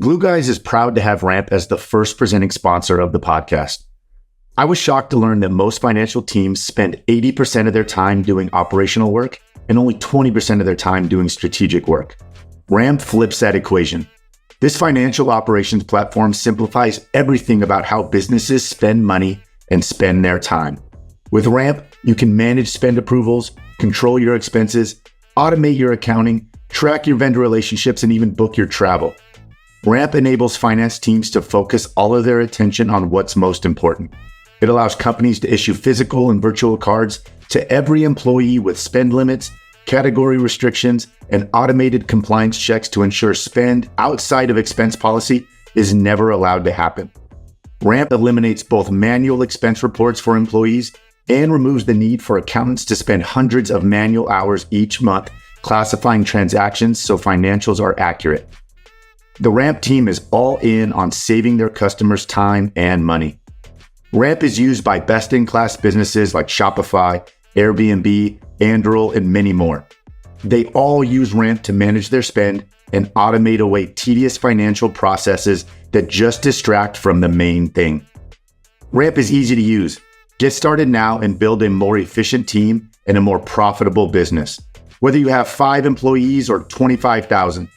Glue Guys is proud to have Ramp as the first presenting sponsor of the podcast. I was shocked to learn that most financial teams spend 80% of their time doing operational work and only 20% of their time doing strategic work. Ramp flips that equation. This financial operations platform simplifies everything about how businesses spend money and spend their time. With Ramp, you can manage spend approvals, control your expenses, automate your accounting, track your vendor relationships, and even book your travel. Ramp enables finance teams to focus all of their attention on what's most important. It allows companies to issue physical and virtual cards to every employee with spend limits, category restrictions, and automated compliance checks to ensure spend outside of expense policy is never allowed to happen. Ramp eliminates both manual expense reports for employees and removes the need for accountants to spend hundreds of manual hours each month classifying transactions so financials are accurate. The Ramp team is all in on saving their customers time and money. Ramp is used by best-in-class businesses like Shopify, Airbnb, Anduril, and many more. They all use Ramp to manage their spend and automate away tedious financial processes that just distract from the main thing. Ramp is easy to use. Get started now and build a more efficient team and a more profitable business. Whether you have 5 employees or 25,000,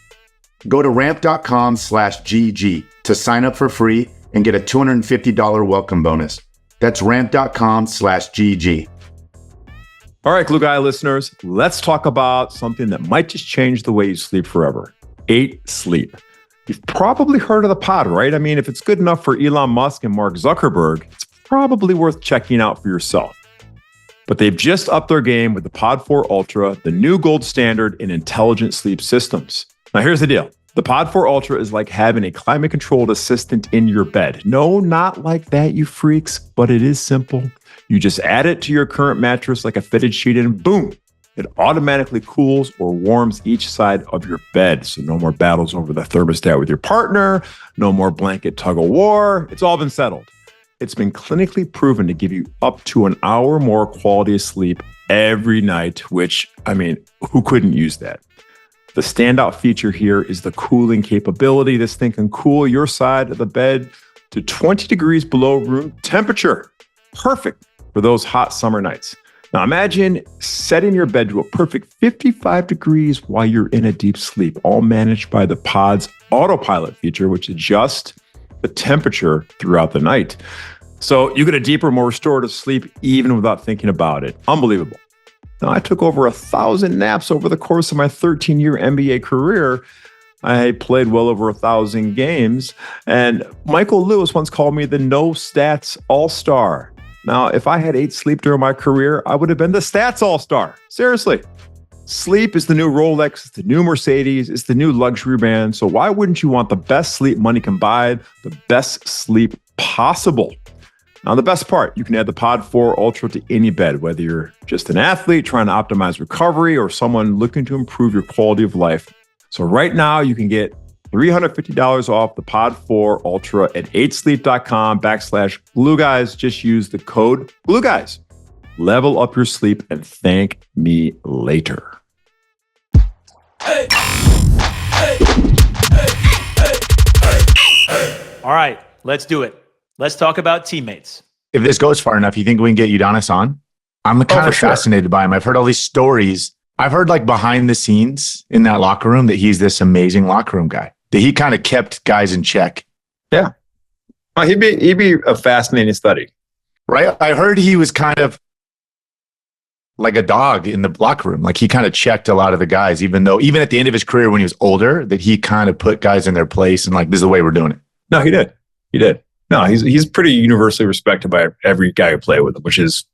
go to ramp.com/GG to sign up for free and get a $250 welcome bonus. That's ramp.com/GG. All right, Glue Guy listeners, let's talk about something that might just change the way you sleep forever. 8 Sleep. You've probably heard of the pod, right? I mean, if it's good enough for Elon Musk and Mark Zuckerberg, it's probably worth checking out for yourself. But they've just upped their game with the Pod 4 Ultra, the new gold standard in intelligent sleep systems. Now, here's the deal. The Pod 4 Ultra is like having a climate-controlled assistant in your bed. No, not like that, you freaks, but it is simple. You just add it to your current mattress like a fitted sheet and boom, it automatically cools or warms each side of your bed. So no more battles over the thermostat with your partner, no more blanket tug of war. It's all been settled. It's been clinically proven to give you up to an hour more quality of sleep every night, which, I mean, who couldn't use that? The standout feature here is the cooling capability. This thing can cool your side of the bed to 20 degrees below room temperature. Perfect for those hot summer nights. Now imagine setting your bed to a perfect 55 degrees while you're in a deep sleep, all managed by the Pod's autopilot feature, which adjusts the temperature throughout the night. So you get a deeper, more restorative sleep even without thinking about it. Unbelievable. Now, I took over 1,000 naps over the course of my 13-year NBA career. I played well over 1,000 games. And Michael Lewis once called me the no stats all-star. Now, if I had 8 sleep during my career, I would have been the stats all-star. Seriously. Sleep is the new Rolex, it's the new Mercedes, it's the new luxury brand. So why wouldn't you want the best sleep money can buy, the best sleep possible? Now, the best part, you can add the Pod 4 Ultra to any bed, whether you're just an athlete trying to optimize recovery or someone looking to improve your quality of life. So right now, you can get $350 off the Pod 4 Ultra at 8sleep.com/Glue Guys. Just use the code Glue Guys. Level up your sleep and thank me later. All right, let's do it. Let's talk about teammates. If this goes far enough, you think we can get Udonis on? I'm kind of fascinated by him. I've heard all these stories. I've heard like behind the scenes in that locker room that he's this amazing locker room guy, that he kind of kept guys in check. Yeah. Well, he'd be a fascinating study. Right? I heard he was kind of like a dog in the locker room. Like he kind of checked a lot of the guys, even at the end of his career when he was older, that he kind of put guys in their place and like, this is the way we're doing it. No, he did. He did. No, he's pretty universally respected by every guy who played with him, which is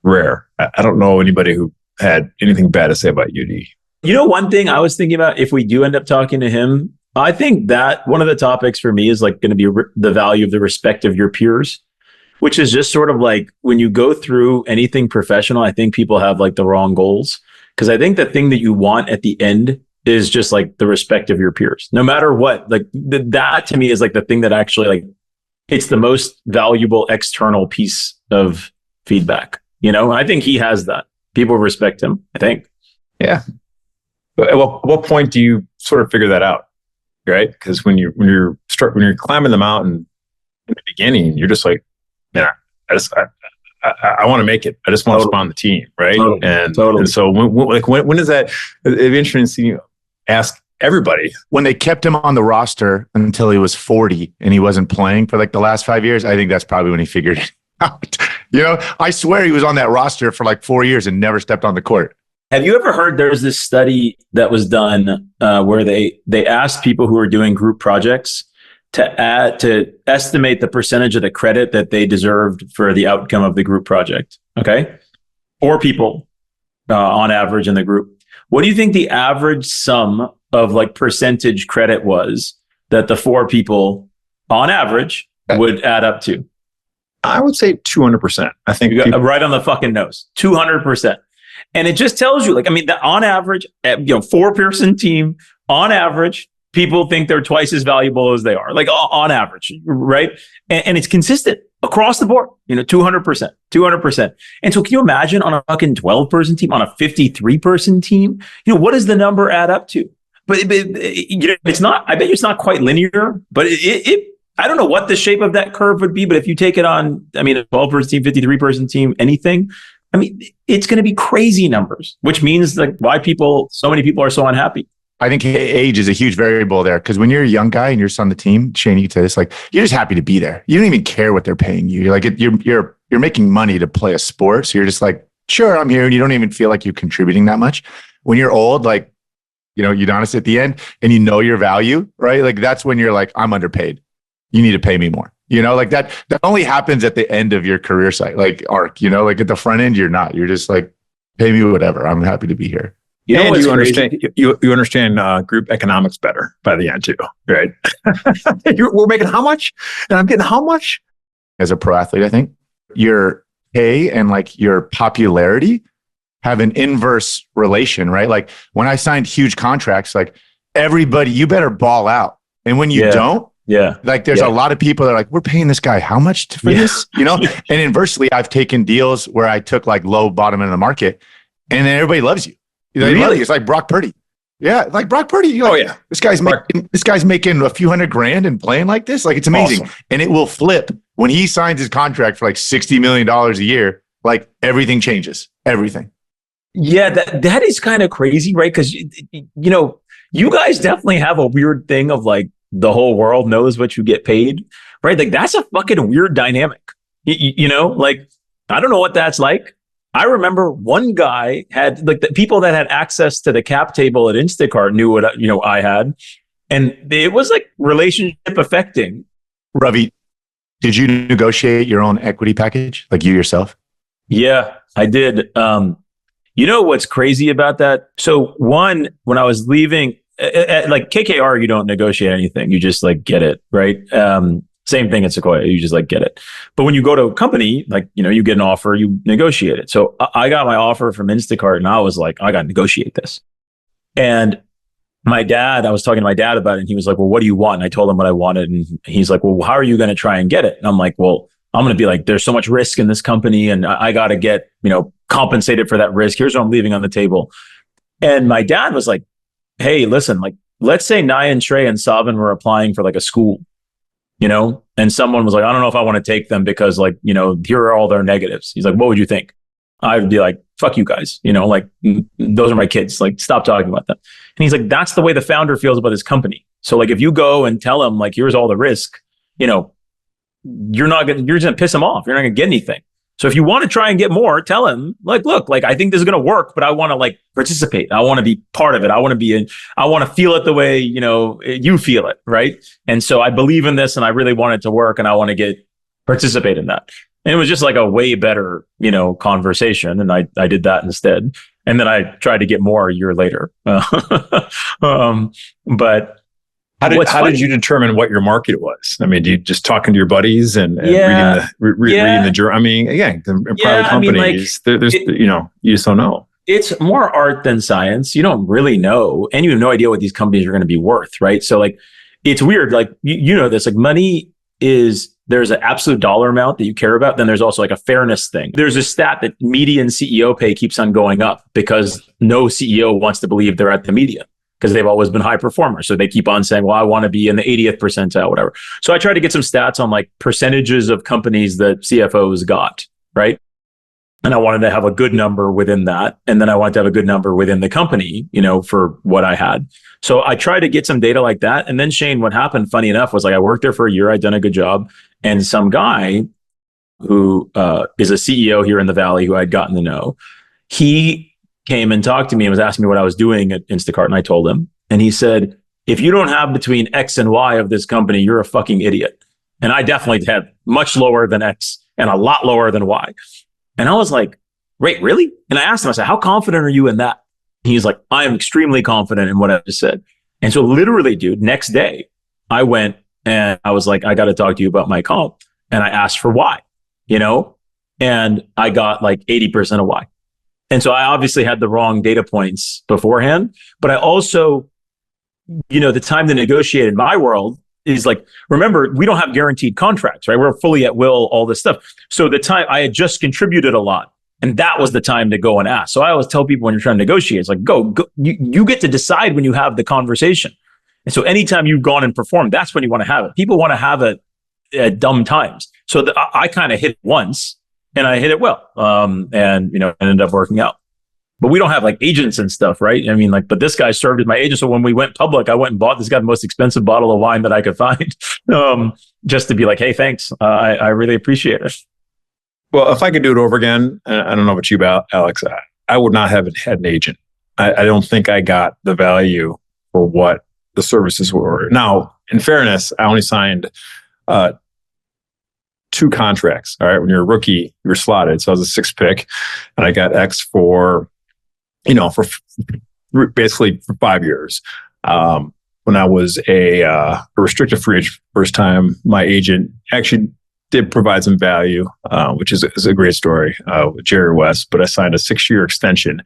rare. I don't know anybody who had anything bad to say about UD. You know, one thing I was thinking about, if we do end up talking to him, I think that one of the topics for me is like going to be the value of the respect of your peers, which is just sort of like when you go through anything professional, I think people have like the wrong goals. Because I think the thing that you want at the end is just like the respect of your peers, no matter what. Like that to me is like the thing that actually like it's the most valuable external piece of feedback. You know, I think he has that. People respect him, I think. Yeah. But at what point do you sort of figure that out? right? Because when you're climbing the mountain in the beginning, you're just like, man, I want to make it. I just want to spawn the team, right? Totally. And so when is that? It'd be interesting to ask everybody. When they kept him on the roster until he was 40 and he wasn't playing for like the last 5 years, I think that's probably when he figured it out. I swear he was on that roster for like 4 years and never stepped on the court. Have you ever heard there's this study that was done where they asked people who are doing group projects to estimate the percentage of the credit that they deserved for the outcome of the group project? Okay. 4 people on average in the group. What do you think the average sum of like percentage credit was that the 4 people on average would add up to? I would say 200%. I think you got right on the fucking nose, 200%. And it just tells you, like, I mean, on average, 4-person team, on average, people think they're twice as valuable as they are, like on average, right? And it's consistent across the board, 200%. And so can you imagine on a fucking 12-person team, on a 53-person team, what does the number add up to? But it's not, I bet you it's not quite linear, but I don't know what the shape of that curve would be, but if you take it on, I mean, a 12-person team, 53-person team, anything, I mean, it's going to be crazy numbers, which means like why so many people are so unhappy. I think age is a huge variable there, because when you're a young guy and you're on the team, Shane, you can say this, like, you're just happy to be there. You don't even care what they're paying you. You're like, you're making money to play a sport. So you're just like, sure, I'm here. And you don't even feel like you're contributing that much. When you're old, like, Udonis at the end and your value, right? Like that's when you're like, I'm underpaid. You need to pay me more. Like that only happens at the end of your career arc, like at the front end, you're not. You're just like, pay me whatever. I'm happy to be here. And you understand you understand group economics better by the end too, right? We're making how much, and I'm getting how much. As a pro athlete, I think your pay and like your popularity have an inverse relation, right? Like when I signed huge contracts, like everybody, you better ball out, and when you don't, like there's a lot of people that are like, we're paying this guy how much for this, And inversely, I've taken deals where I took like low bottom end of the market, and then everybody loves you. Really? It's like Brock Purdy. Yeah, like Brock Purdy. This guy's making a few $100,000 and playing like this. Like it's amazing. Awesome. And it will flip when he signs his contract for like $60 million a year. Like everything changes. Everything. Yeah, that is kind of crazy, right? Because you guys definitely have a weird thing of like the whole world knows what you get paid, right? Like that's a fucking weird dynamic. Like I don't know what that's like. I remember one guy had like the people that had access to the cap table at Instacart knew what I had, and it was like relationship affecting. Ravi, did you negotiate your own equity package, like you yourself? Yeah, I did. What's crazy about that? So one, when I was leaving, like KKR, you don't negotiate anything; you just like get it, right? Same thing at Sequoia. You just like get it. But when you go to a company, like, you get an offer, you negotiate it. So I got my offer from Instacart and I was like, I got to negotiate this. And I was talking to my dad about it and he was like, well, what do you want? And I told him what I wanted. And he's like, well, how are you going to try and get it? And I'm like, well, I'm going to be like, there's so much risk in this company and I got to get, compensated for that risk. Here's what I'm leaving on the table. And my dad was like, hey, listen, like, let's say Naya and Trey and Savin were applying for like a school. And someone was like, I don't know if I want to take them because like, here are all their negatives. He's like, what would you think? I'd be like, fuck you guys, like those are my kids. Like, stop talking about them. And he's like, that's the way the founder feels about his company. So like, if you go and tell him like, here's all the risk, you're just gonna piss him off. You're not gonna get anything. So if you want to try and get more, tell him like, look, like I think this is going to work, but I want to like participate. I want to be part of it. I want to feel it the way, you feel it. Right. And so I believe in this and I really want it to work and I want to participate in that. And it was just like a way better, conversation. And I did that instead. And then I tried to get more a year later. But How did you determine what your market was? I mean, do you just talking to your buddies and reading the journal? I mean, again, the private companies, there's you just don't know. It's more art than science. You don't really know, and you have no idea what these companies are going to be worth, right? So, like, it's weird. Like, this. Like, money there's an absolute dollar amount that you care about. Then there's also like a fairness thing. There's a stat that median CEO pay keeps on going up because no CEO wants to believe they're at the median. because they've always been high performers. So they keep on saying, well, I want to be in the 80th percentile, whatever. So I tried to get some stats on like percentages of companies that CFOs got, right? And I wanted to have a good number within that. And then I wanted to have a good number within the company, for what I had. So I tried to get some data like that. And then Shane, what happened, funny enough, was like I worked there for a year. I'd done a good job. And some guy who is a CEO here in the Valley who I'd gotten to know, he came and talked to me and was asking me what I was doing at Instacart. And I told him. And he said, if you don't have between X and Y of this company, you're a fucking idiot. And I definitely had much lower than X and a lot lower than Y. And I was like, wait, really? And I asked him, I said, how confident are you in that? He's like, I am extremely confident in what I just said. And so literally, dude, next day, I went and I was like, I got to talk to you about my comp. And I asked for Y, and I got like 80% of Y. And so I obviously had the wrong data points beforehand, but I also, the time to negotiate in my world is like, remember, we don't have guaranteed contracts, right? We're fully at will, all this stuff. So the time I had just contributed a lot, and that was the time to go and ask. So I always tell people when you're trying to negotiate, it's like, go, you get to decide when you have the conversation. And so anytime you've gone and performed, that's when you want to have it. People want to have it at dumb times. So I kind of hit it once and I hit it well. And it ended up working out. But we don't have like agents and stuff, right? I mean, but this guy served as my agent. So when we went public, I went and bought this guy the most expensive bottle of wine that I could find, just to be like, hey, thanks. I really appreciate it. Well, if I could do it over again, I don't know about you, Alex, I would not have had an agent. I don't think I got the value for what the services were. Now, in fairness, I only signed 2 contracts. All right. When you're a rookie, you're slotted. So I was a 6th pick and I got X for basically for 5 years. When I was a restricted free agent first time, my agent actually did provide some value, which is a great story with Jerry West, but I signed a 6-year extension.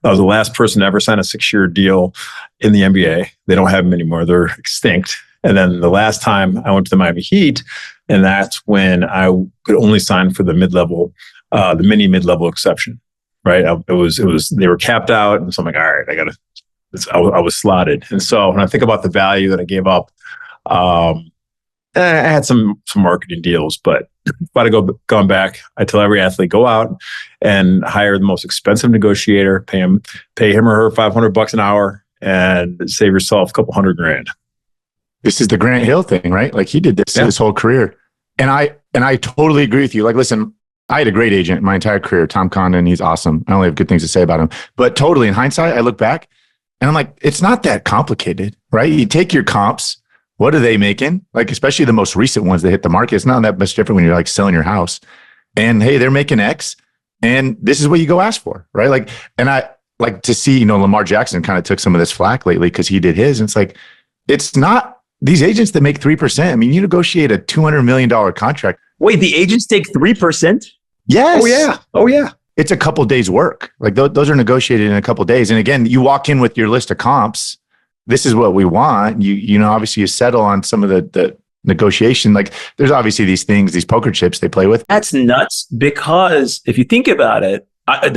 I was the last person to ever sign a 6-year deal in the NBA. They don't have them anymore. They're extinct. And then the last time I went to the Miami Heat, and that's when I could only sign for the mid-level, the mini mid-level exception, right? They were capped out. And so I'm like, all right, I was slotted. And so when I think about the value that I gave up, I had some marketing deals, but if I'd gone back, I tell every athlete, go out and hire the most expensive negotiator, pay him or her $500 an hour and save yourself a couple $100,000. This is the Grant Hill thing, right? Like he did this his whole career. And I totally agree with you. Like, listen, I had a great agent my entire career, Tom Condon. He's awesome. I only have good things to say about him, but totally in hindsight, I look back and I'm like, it's not that complicated, right? You take your comps. What are they making? Like, especially the most recent ones that hit the market. It's not that much different when you're like selling your house and hey, they're making X and this is what you go ask for, right? Like, and I like to see, Lamar Jackson kind of took some of this flack lately because he did his. And it's like, it's not these agents that make 3%. I mean, you negotiate a $200 million contract. Wait, the agents take 3%? Yes. Oh yeah. It's a couple days work. Like those are negotiated in a couple days. And again, you walk in with your list of comps. This is what we want. Obviously you settle on some of the negotiation. Like there's obviously these things, these poker chips they play with. That's nuts because if you think about it, I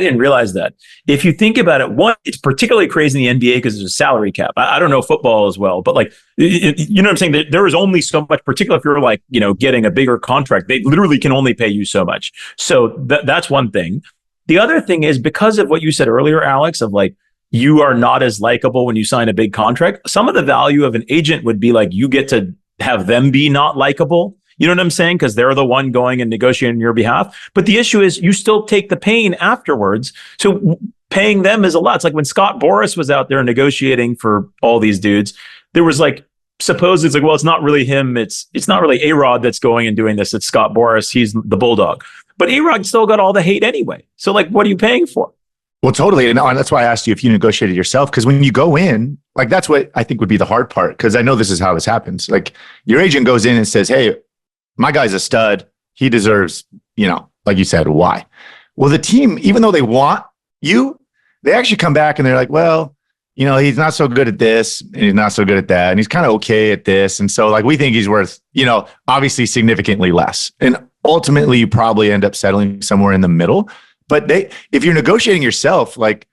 didn't realize that. If you think about it, one, it's particularly crazy in the NBA because there's a salary cap. I don't know football as well, but like, you know what I'm saying? There is only so much, particularly if you're like, getting a bigger contract, they literally can only pay you so much. So that's one thing. The other thing is because of what you said earlier, Alex, of like, you are not as likable when you sign a big contract. Some of the value of an agent would be like, you get to have them be not likable. You know what I'm saying? Because they're the one going and negotiating on your behalf. But the issue is you still take the pain afterwards. So paying them is a lot. It's like when Scott Boras was out there negotiating for all these dudes, there was like, suppose it's like, well, it's not really him. It's not really A-Rod that's going and doing this. It's Scott Boras. He's the bulldog. But A-Rod still got all the hate anyway. So like, what are you paying for? Well, totally. And that's why I asked you if you negotiated yourself. Because when you go in, like that's what I think would be the hard part. Because I know this is how this happens. Like your agent goes in and says, hey, my guy's a stud. He deserves, like you said, why? Well, the team, even though they want you, they actually come back and they're like, well, he's not so good at this and he's not so good at that. And he's kind of okay at this. And so like, we think he's worth, obviously significantly less. And ultimately you probably end up settling somewhere in the middle. But if you're negotiating yourself, like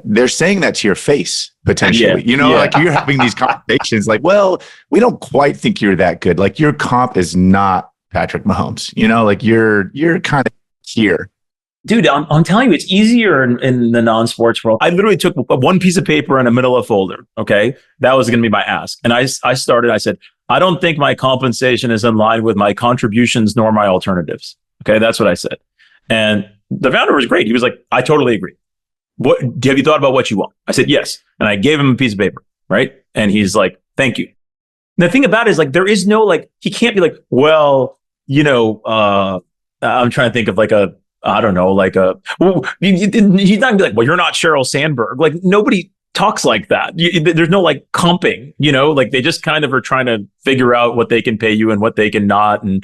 they're saying that to your face potentially. Like you're having these conversations like, well, we don't quite think you're that good. Like your comp is not Patrick Mahomes. Like you're kind of here. Dude, I'm telling you, it's easier in the non-sports world. I literally took one piece of paper in a manila folder. Okay. That was going to be my ask. And I said, I don't think my compensation is in line with my contributions nor my alternatives. Okay. That's what I said. And the founder was great. He was like, I totally agree. Have you thought about what you want? I said, yes. And I gave him a piece of paper. Right. And he's like, thank you. And the thing about it is like, there is no, like, he can't be like, well, I'm trying to think of like he's not gonna be like, well, you're not Sheryl Sandberg. Like nobody talks like that. There's no like comping, like they just kind of are trying to figure out what they can pay you and what they can not. And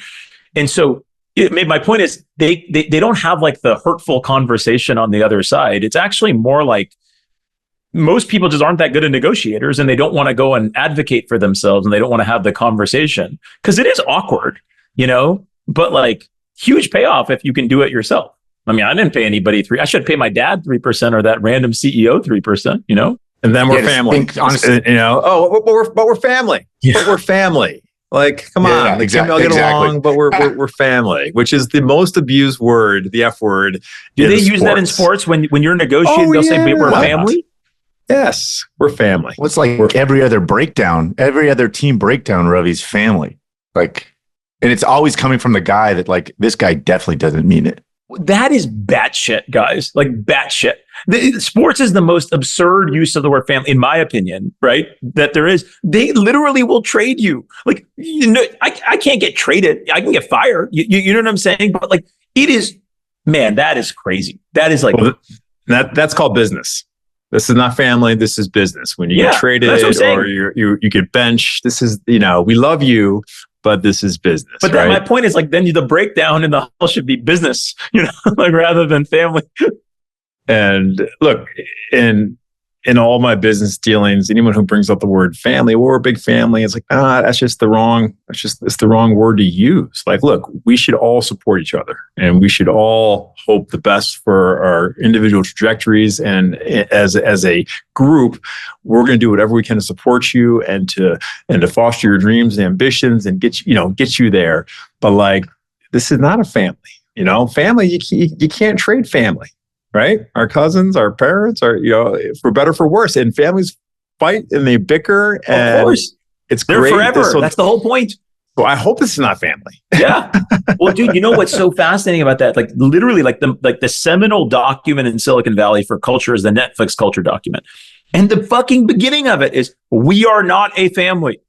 so my point is they don't have like the hurtful conversation on the other side. It's actually more like most people just aren't that good at negotiators and they don't want to go and advocate for themselves and they don't want to have the conversation because it is awkward, but like huge payoff if you can do it yourself. I mean, I didn't pay anybody I should pay my dad 3% or that random CEO 3%, And then we're family. Honestly, but we're family. Yeah. But we're family. Like, come on, like, exactly. We'll get along, but we're family, which is the most abused word, the F word. Do they use that in sports when you're negotiating? They'll say we're family. Yes, we're family. Well, it's like every other team breakdown, Ravi's family. Like, and it's always coming from the guy that like this guy definitely doesn't mean it. That is batshit, guys. Like batshit. Sports is the most absurd use of the word family, in my opinion, right? That there is. They literally will trade you. Like, I can't get traded. I can get fired. You know what I'm saying? But like, it is, man, that is crazy. That is like. Well, that's called business. This is not family. This is business. When you get traded or you get benched, this is, we love you, but this is business. But right? My point is like, then the breakdown in the huddle should be business, like rather than family. And look, in all my business dealings, anyone who brings up the word family or a big family, it's like, it's the wrong word to use. Like, look, we should all support each other and we should all hope the best for our individual trajectories. And as a group, we're going to do whatever we can to support you and to foster your dreams and ambitions and get you there. But like, this is not a family, family, you can't trade family. Right? Our cousins, our parents are, for better, for worse. And families fight and they bicker. And of course. They're great. Forever. That's the whole point. So I hope this is not family. Yeah. Well, dude, you know what's so fascinating about that? Like literally the seminal document in Silicon Valley for culture is the Netflix culture document. And the fucking beginning of it is, we are not a family.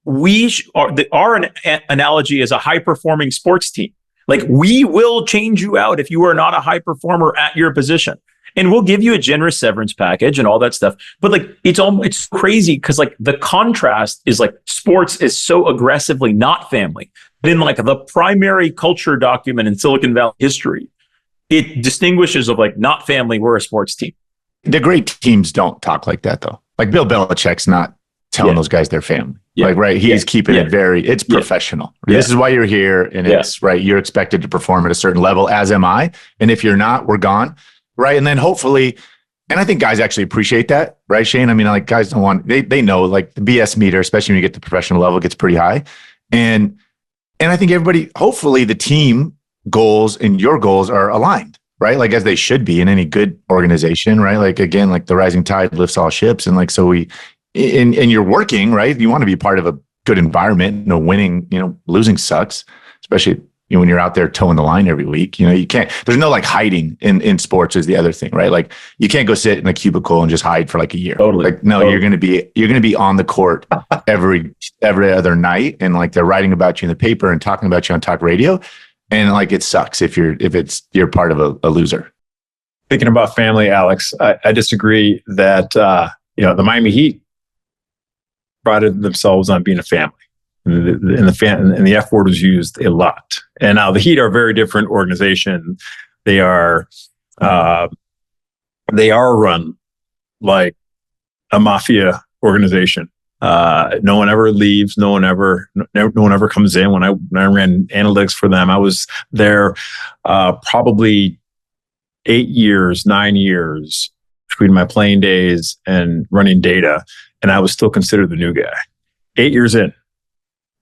Our analogy is a high-performing sports team. Like, we will change you out if you are not a high performer at your position. And we'll give you a generous severance package and all that stuff. But like, it's crazy because like the contrast is like sports is so aggressively not family. But in like the primary culture document in Silicon Valley history, it distinguishes of like not family, we're a sports team. The great teams don't talk like that though. Like Bill Belichick's not telling those guys they're family. Yeah. Like, right. He's keeping it it's professional. Yeah. This is why you're here. And it's right. You're expected to perform at a certain level, as am I. And if you're not, we're gone. Right. And then hopefully, and I think guys actually appreciate that. Right, Shane? I mean, like guys don't want, they know like the BS meter, especially when you get to the professional level, gets pretty high. And I think everybody, hopefully the team goals and your goals are aligned, right? Like as they should be in any good organization, right? Like again, like the rising tide lifts all ships. And like, so and you're working, right? You want to be part of a good environment, winning, losing sucks, especially when you're out there towing the line every week. You can't, there's no like hiding in sports is the other thing, right? Like you can't go sit in a cubicle and just hide for like a year. Totally. Like, no, totally. You're going to be on the court every other night. And like they're writing about you in the paper and talking about you on talk radio. And like, it sucks if you're part of a loser. Thinking about family, Alex, I disagree that, the Miami Heat prided themselves on being a family. And the F word was used a lot. And now the Heat are a very different organization. They are run like a mafia organization. No one ever leaves. No one ever comes in. When I ran analytics for them, I was there probably 9 years. between my playing days and running data, and I was still considered the new guy. 8 years in.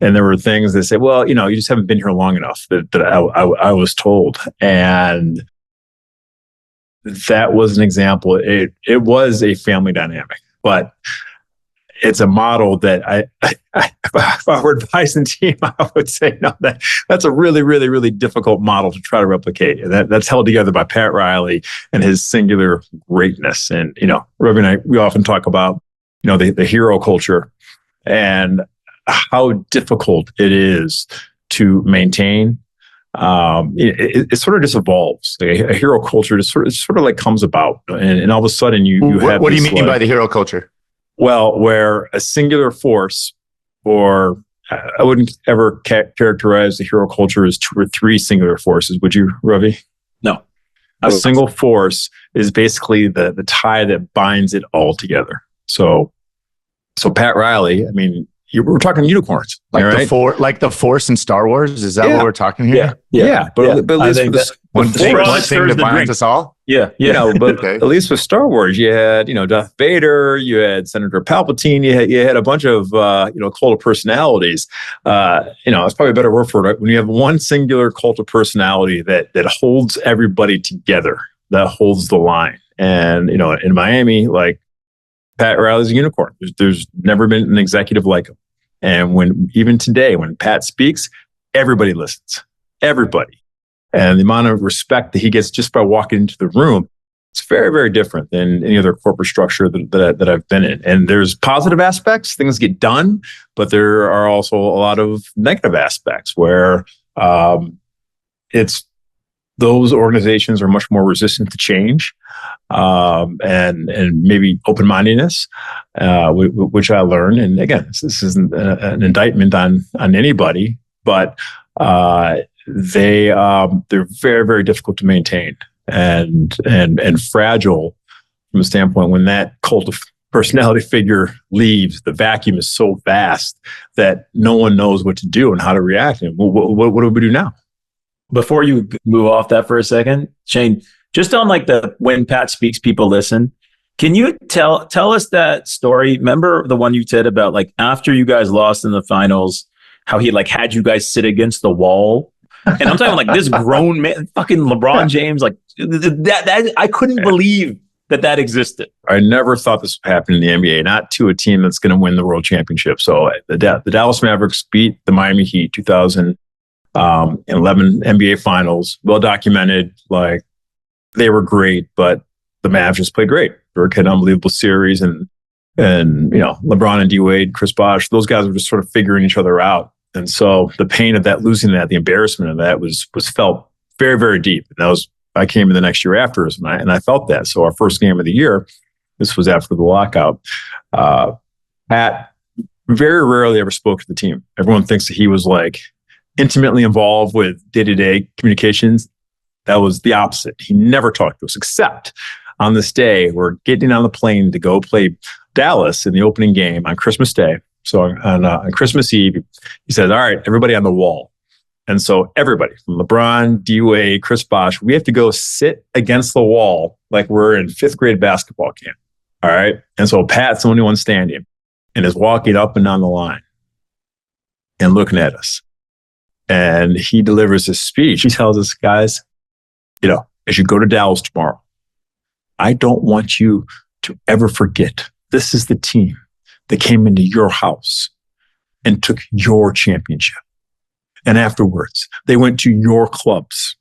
And there were things that said, well, you just haven't been here long enough that I was told. And that was an example. It was a family dynamic, but it's a model that if I were advising the team, I would say, no, that's a really, really, really difficult model to try to replicate. And that's held together by Pat Riley and his singular greatness. And, Ravi and I, we often talk about, the hero culture and how difficult it is to maintain. It sort of just evolves. A hero culture just sort of like comes about, and all of a sudden you have. What do you mean by the hero culture? Well, where a singular force, or I wouldn't ever characterize the hero culture as 2 or 3 singular forces. Would you, Ravi? No. A single force is basically the tie that binds it all together. So Pat Riley, I mean, we're talking unicorns, like right? like the Force in Star Wars. Is that what we're talking here? Yeah. But at least one thing that binds us all. But okay. At least with Star Wars, you had Darth Vader, you had Senator Palpatine, you had a bunch of cult of personalities. It's probably a better word for it. Right? When you have one singular cult of personality that holds everybody together, that holds the line. And in Miami, like, Pat Riley's a unicorn. There's never been an executive like him. And even today, when Pat speaks, everybody listens. Everybody. And the amount of respect that he gets just by walking into the room, it's very, very different than any other corporate structure that I've been in. And there's positive aspects, things get done, but there are also a lot of negative aspects where it's those organizations are much more resistant to change, and maybe open-mindedness, which I learned. And again, this isn't an indictment on anybody, but they're very, very difficult to maintain and fragile from a standpoint when that cult of personality figure leaves. The vacuum is so vast that no one knows what to do and how to react. And what do we do now? Before you move off that for a second, Shane, just on like the when Pat speaks, people listen. Can you tell us that story? Remember the one you said about like after you guys lost in the finals, how he like had you guys sit against the wall? And I'm talking like this grown man, fucking LeBron James, like that I couldn't believe that existed. I never thought this would happen in the NBA, not to a team that's going to win the world championship. So the Dallas Mavericks beat the Miami Heat 2011 NBA Finals, well documented. Like they were great, but the Mavs just played great. They had an unbelievable series, and LeBron and D Wade, Chris Bosh, those guys were just sort of figuring each other out. And so the pain of that, losing that, the embarrassment of that was felt very, very deep. And I came in the next year after us, and I felt that. So our first game of the year, this was after the lockout. Pat very rarely ever spoke to the team. Everyone thinks that he was like intimately involved with day-to-day communications. That was the opposite. He never talked to us, except on this day, we're getting on the plane to go play Dallas in the opening game on Christmas Day. So on Christmas Eve, he said, all right, everybody on the wall. And so everybody from LeBron, D-Wade, Chris Bosh, we have to go sit against the wall like we're in 5th grade basketball camp. All right. And so Pat's the only one standing and is walking up and down the line and looking at us. And he delivers his speech. He tells us, guys, as you go to Dallas tomorrow, I don't want you to ever forget this is the team that came into your house and took your championship. And afterwards, they went to your clubs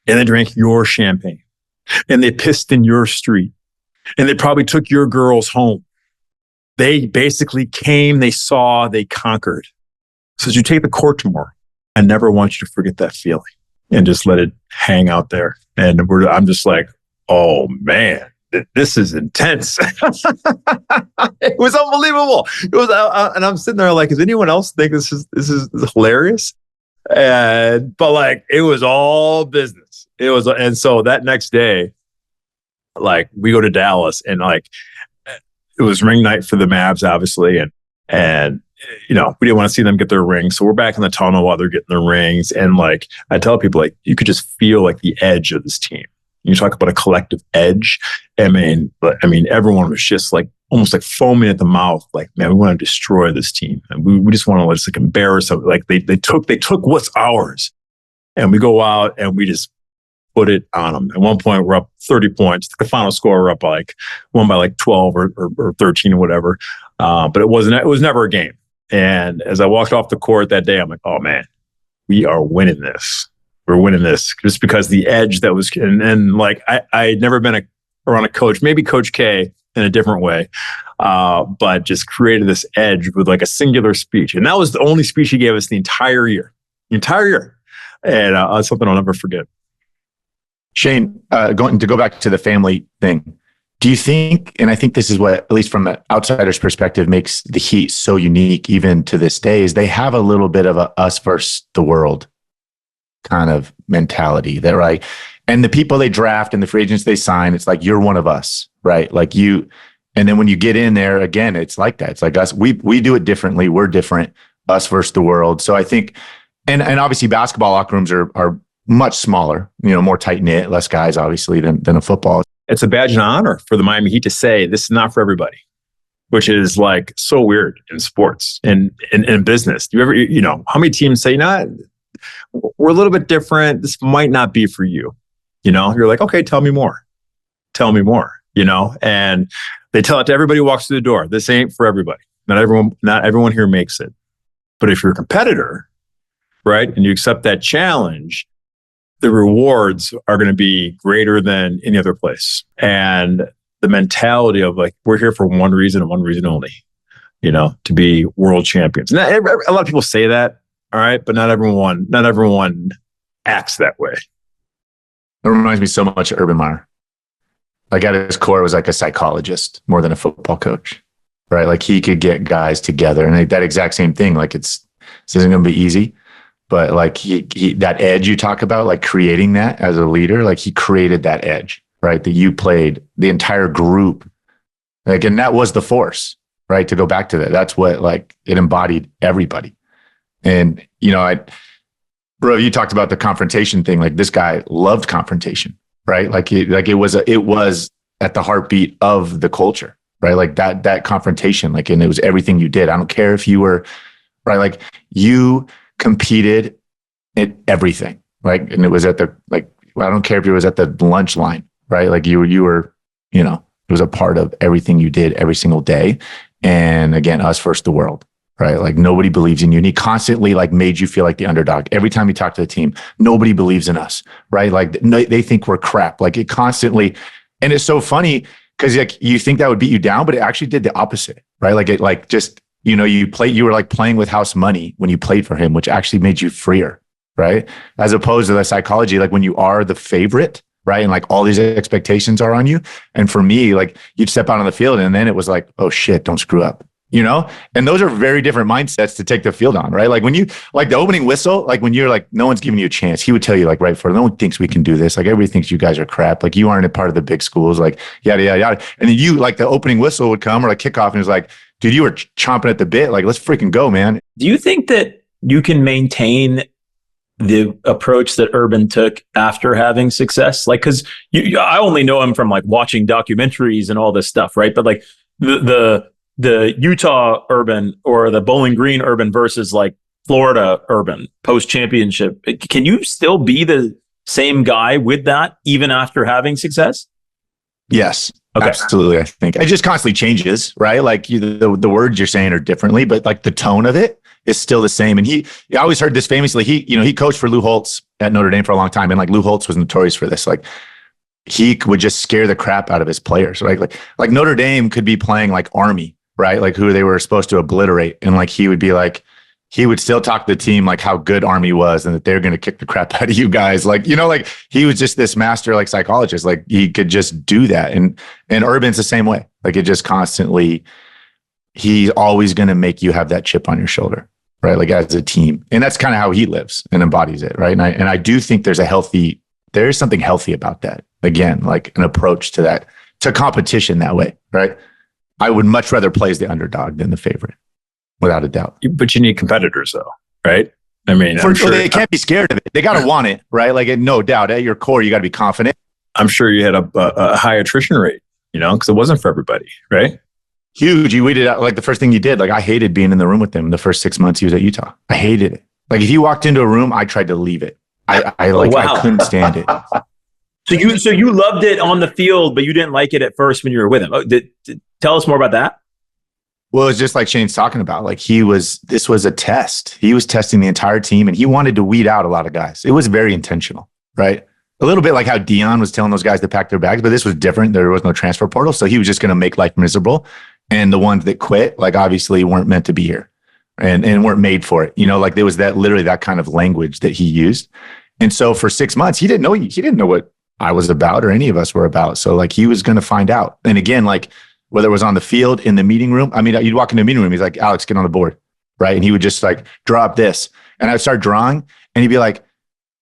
and they drank your champagne and they pissed in your street and they probably took your girls home. They basically came, they saw, they conquered. So as you take the court tomorrow, I never want you to forget that feeling and just let it hang out there. And I'm just like, oh man, this is intense. It was unbelievable. It was, and I'm sitting there like, does anyone else think this is hilarious? But like, it was all business. It was, and so that next day, like we go to Dallas and like, it was ring night for the Mavs, obviously. And we didn't want to see them get their rings. So we're back in the tunnel while they're getting their rings. And like, I tell people like, you could just feel like the edge of this team. You talk about a collective edge. Everyone was just like almost like foaming at the mouth. Like, man, we want to destroy this team, and we just want to just like embarrass them. Like they took what's ours, and we go out and we just put it on them. At one point, we're up 30 points. The final score, we're up by won by 12 or 13 or whatever. But it was never a game. And as I walked off the court that day, I'm like, oh man, we are winning this. We're winning this just because the edge that was, and like I had never been around a coach, maybe Coach K in a different way, but just created this edge with like a singular speech. And that was the only speech he gave us the entire year. And something I'll never forget. Shane, going to go back to the family thing, do you think, and I think this is what, at least from an outsider's perspective, makes the Heat so unique even to this day, is they have a little bit of a us versus the world kind of mentality that, right? And the people they draft and the free agents they sign, it's like, you're one of us, right? Like you, and then when you get in there again, it's like that. It's like us, we do it differently. We're different, us versus the world. So I think, and obviously basketball locker rooms are much smaller, more tight knit, less guys obviously than a football. It's a badge and honor for the Miami Heat to say this is not for everybody, which is like so weird in sports and in business. Do you ever, how many teams say, we're a little bit different. This might not be for you. You're like, okay, tell me more. And they tell it to everybody who walks through the door. This ain't for everybody. Not everyone here makes it. But if you're a competitor, right, and you accept that challenge, the rewards are going to be greater than any other place. And the mentality of like, we're here for one reason and one reason only, to be world champions. Now, a lot of people say that, all right, but not everyone acts that way. It reminds me so much of Urban Meyer. Like at his core was like a psychologist more than a football coach, right? Like he could get guys together and like that exact same thing. Like this isn't going to be easy. But like he that edge you talk about, like creating that as a leader, like he created that edge, right? That you played the entire group. Like, and that was the force, right? To go back to that. That's what like it embodied everybody. And, bro, you talked about the confrontation thing. Like this guy loved confrontation, right? Like it was at the heartbeat of the culture, right? Like that confrontation, like, and it was everything you did. I don't care if you were, right? Like you competed at everything, right? And it was at I don't care if it was at the lunch line, right? Like you were, it was a part of everything you did every single day. And again, us versus the world, right? Like nobody believes in you. And he constantly like made you feel like the underdog. Every time you talk to the team, nobody believes in us, right? Like they think we're crap. Like it constantly, and it's so funny because like you think that would beat you down, but it actually did the opposite, right? Like it like just, you were like playing with house money when you played for him, which actually made you freer, right? As opposed to the psychology, like when you are the favorite, right? And like all these expectations are on you. And for me, like you'd step out on the field and then it was like, oh shit, don't screw up, And those are very different mindsets to take the field on, right? Like when you, like the opening whistle, like when you're like, no one's giving you a chance, he would tell you like, right, no one thinks we can do this. Like everybody thinks you guys are crap. Like you aren't a part of the big schools, like yada, yada, yada. And then you like the opening whistle would come or like kickoff and it was like, dude, you were chomping at the bit. Like, let's freaking go, man. Do you think that you can maintain the approach that Urban took after having success? Like, because I only know him from like watching documentaries and all this stuff, right? But like the Utah Urban or the Bowling Green Urban versus like Florida Urban post-championship, can you still be the same guy with that even after having success? Yes. Okay. Absolutely. I think it just constantly changes, right? Like the words you're saying are differently, but like the tone of it is still the same. And I always heard this famously. He coached for Lou Holtz at Notre Dame for a long time. And like Lou Holtz was notorious for this. Like he would just scare the crap out of his players, right? Like Notre Dame could be playing like Army, right? Like who they were supposed to obliterate. And like, he would be like, he would still talk to the team like how good Army was and that they're going to kick the crap out of you guys. Like, like he was just this master, like psychologist, like he could just do that. And Urban's the same way. Like it just constantly, he's always going to make you have that chip on your shoulder, right? Like as a team. And that's kind of how he lives and embodies it. Right. And I do think there is something healthy about that. Again, like an approach to that, to competition that way. Right. I would much rather play as the underdog than the favorite. Without a doubt. But you need competitors though, right? I mean, they can't be scared of it. They got to want it, right? Like no doubt at your core, you got to be confident. I'm sure you had a high attrition rate, because it wasn't for everybody, right? Huge. You weeded out like the first thing you did. Like I hated being in the room with him the first 6 months he was at Utah. I hated it. Like if he walked into a room, I tried to leave it. I couldn't stand it. So you loved it on the field, but you didn't like it at first when you were with him. Tell us more about that. Well, it's just like Shane's talking about. Like this was a test. He was testing the entire team and he wanted to weed out a lot of guys. It was very intentional, right? A little bit like how Dion was telling those guys to pack their bags, but this was different. There was no transfer portal. So he was just going to make life miserable. And the ones that quit, like obviously weren't meant to be here and weren't made for it. Like there was literally that kind of language that he used. And so for 6 months, he didn't know what I was about or any of us were about. So like he was going to find out. And again, like whether it was on the field, in the meeting room, I mean, you'd walk into a meeting room, he's like, Alex, get on the board. Right. And he would just like draw up this. And I'd start drawing and he'd be like,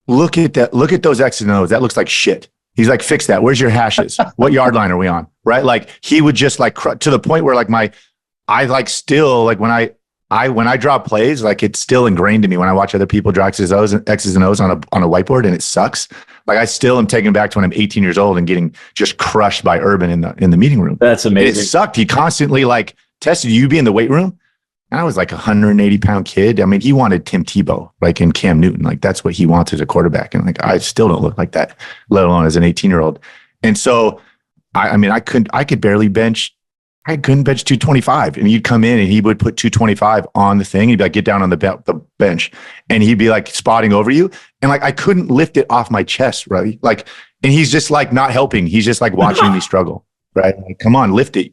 look at that. Look at those X's and O's. That looks like shit. He's like, fix that. Where's your hashes? What yard line are we on? Right. Like he would just like to the point where like I like still like when I draw plays, like it's still ingrained in me when I watch other people draw X's and O's on a whiteboard and it sucks. Like I still am taken back to when I'm 18 years old and getting just crushed by Urban in the meeting room. That's amazing. It sucked. He constantly like tested you be in the weight room. And I was like a 180-pound kid. I mean, he wanted Tim Tebow, like in Cam Newton. Like that's what he wants as a quarterback. And like I still don't look like that, let alone as an 18-year-old. And so I couldn't bench 225. And he'd come in and he would put 225 on the thing. He'd be like, get down on the bench. And he'd be like spotting over you. And like I couldn't lift it off my chest, right? Like, and he's just like not helping. He's just like watching me struggle, right? Like, come on, lift it.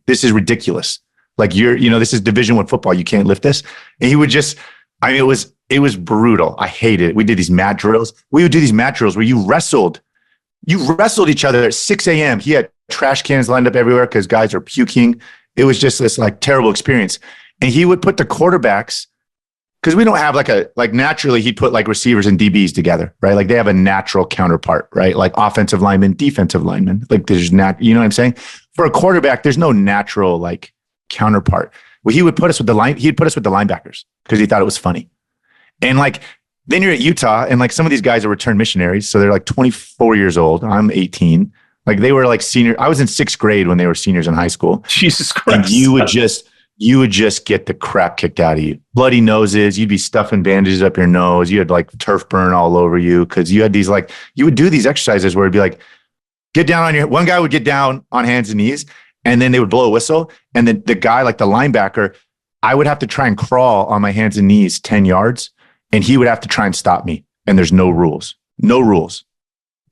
This is ridiculous. Like this is Division I football. You can't lift this. And he would just, it was brutal. I hated it. We did these mat drills. We would do these mat drills where you wrestled each other at 6 a.m. He had trash cans lined up everywhere because guys are puking. It was just this like terrible experience. And he would put the quarterbacks, because we don't have naturally he'd put like receivers and DBs together, right? Like they have a natural counterpart, right? Like offensive lineman, defensive lineman. Like there's you know what I'm saying? For a quarterback, there's no natural like counterpart. Well, he'd put us with the linebackers because he thought it was funny. And like then you're at Utah and like some of these guys are returned missionaries. So they're like 24 years old. I'm 18. Like they were like senior. I was in 6th grade when they were seniors in high school. Jesus Christ. And you would just get the crap kicked out of you. Bloody noses. You'd be stuffing bandages up your nose. You had like turf burn all over you. Cause you had these like, you would do these exercises where it'd be like, one guy would get down on hands and knees and then they would blow a whistle. And then the guy, like the linebacker, I would have to try and crawl on my hands and knees 10 yards. And he would have to try and stop me. And there's no rules.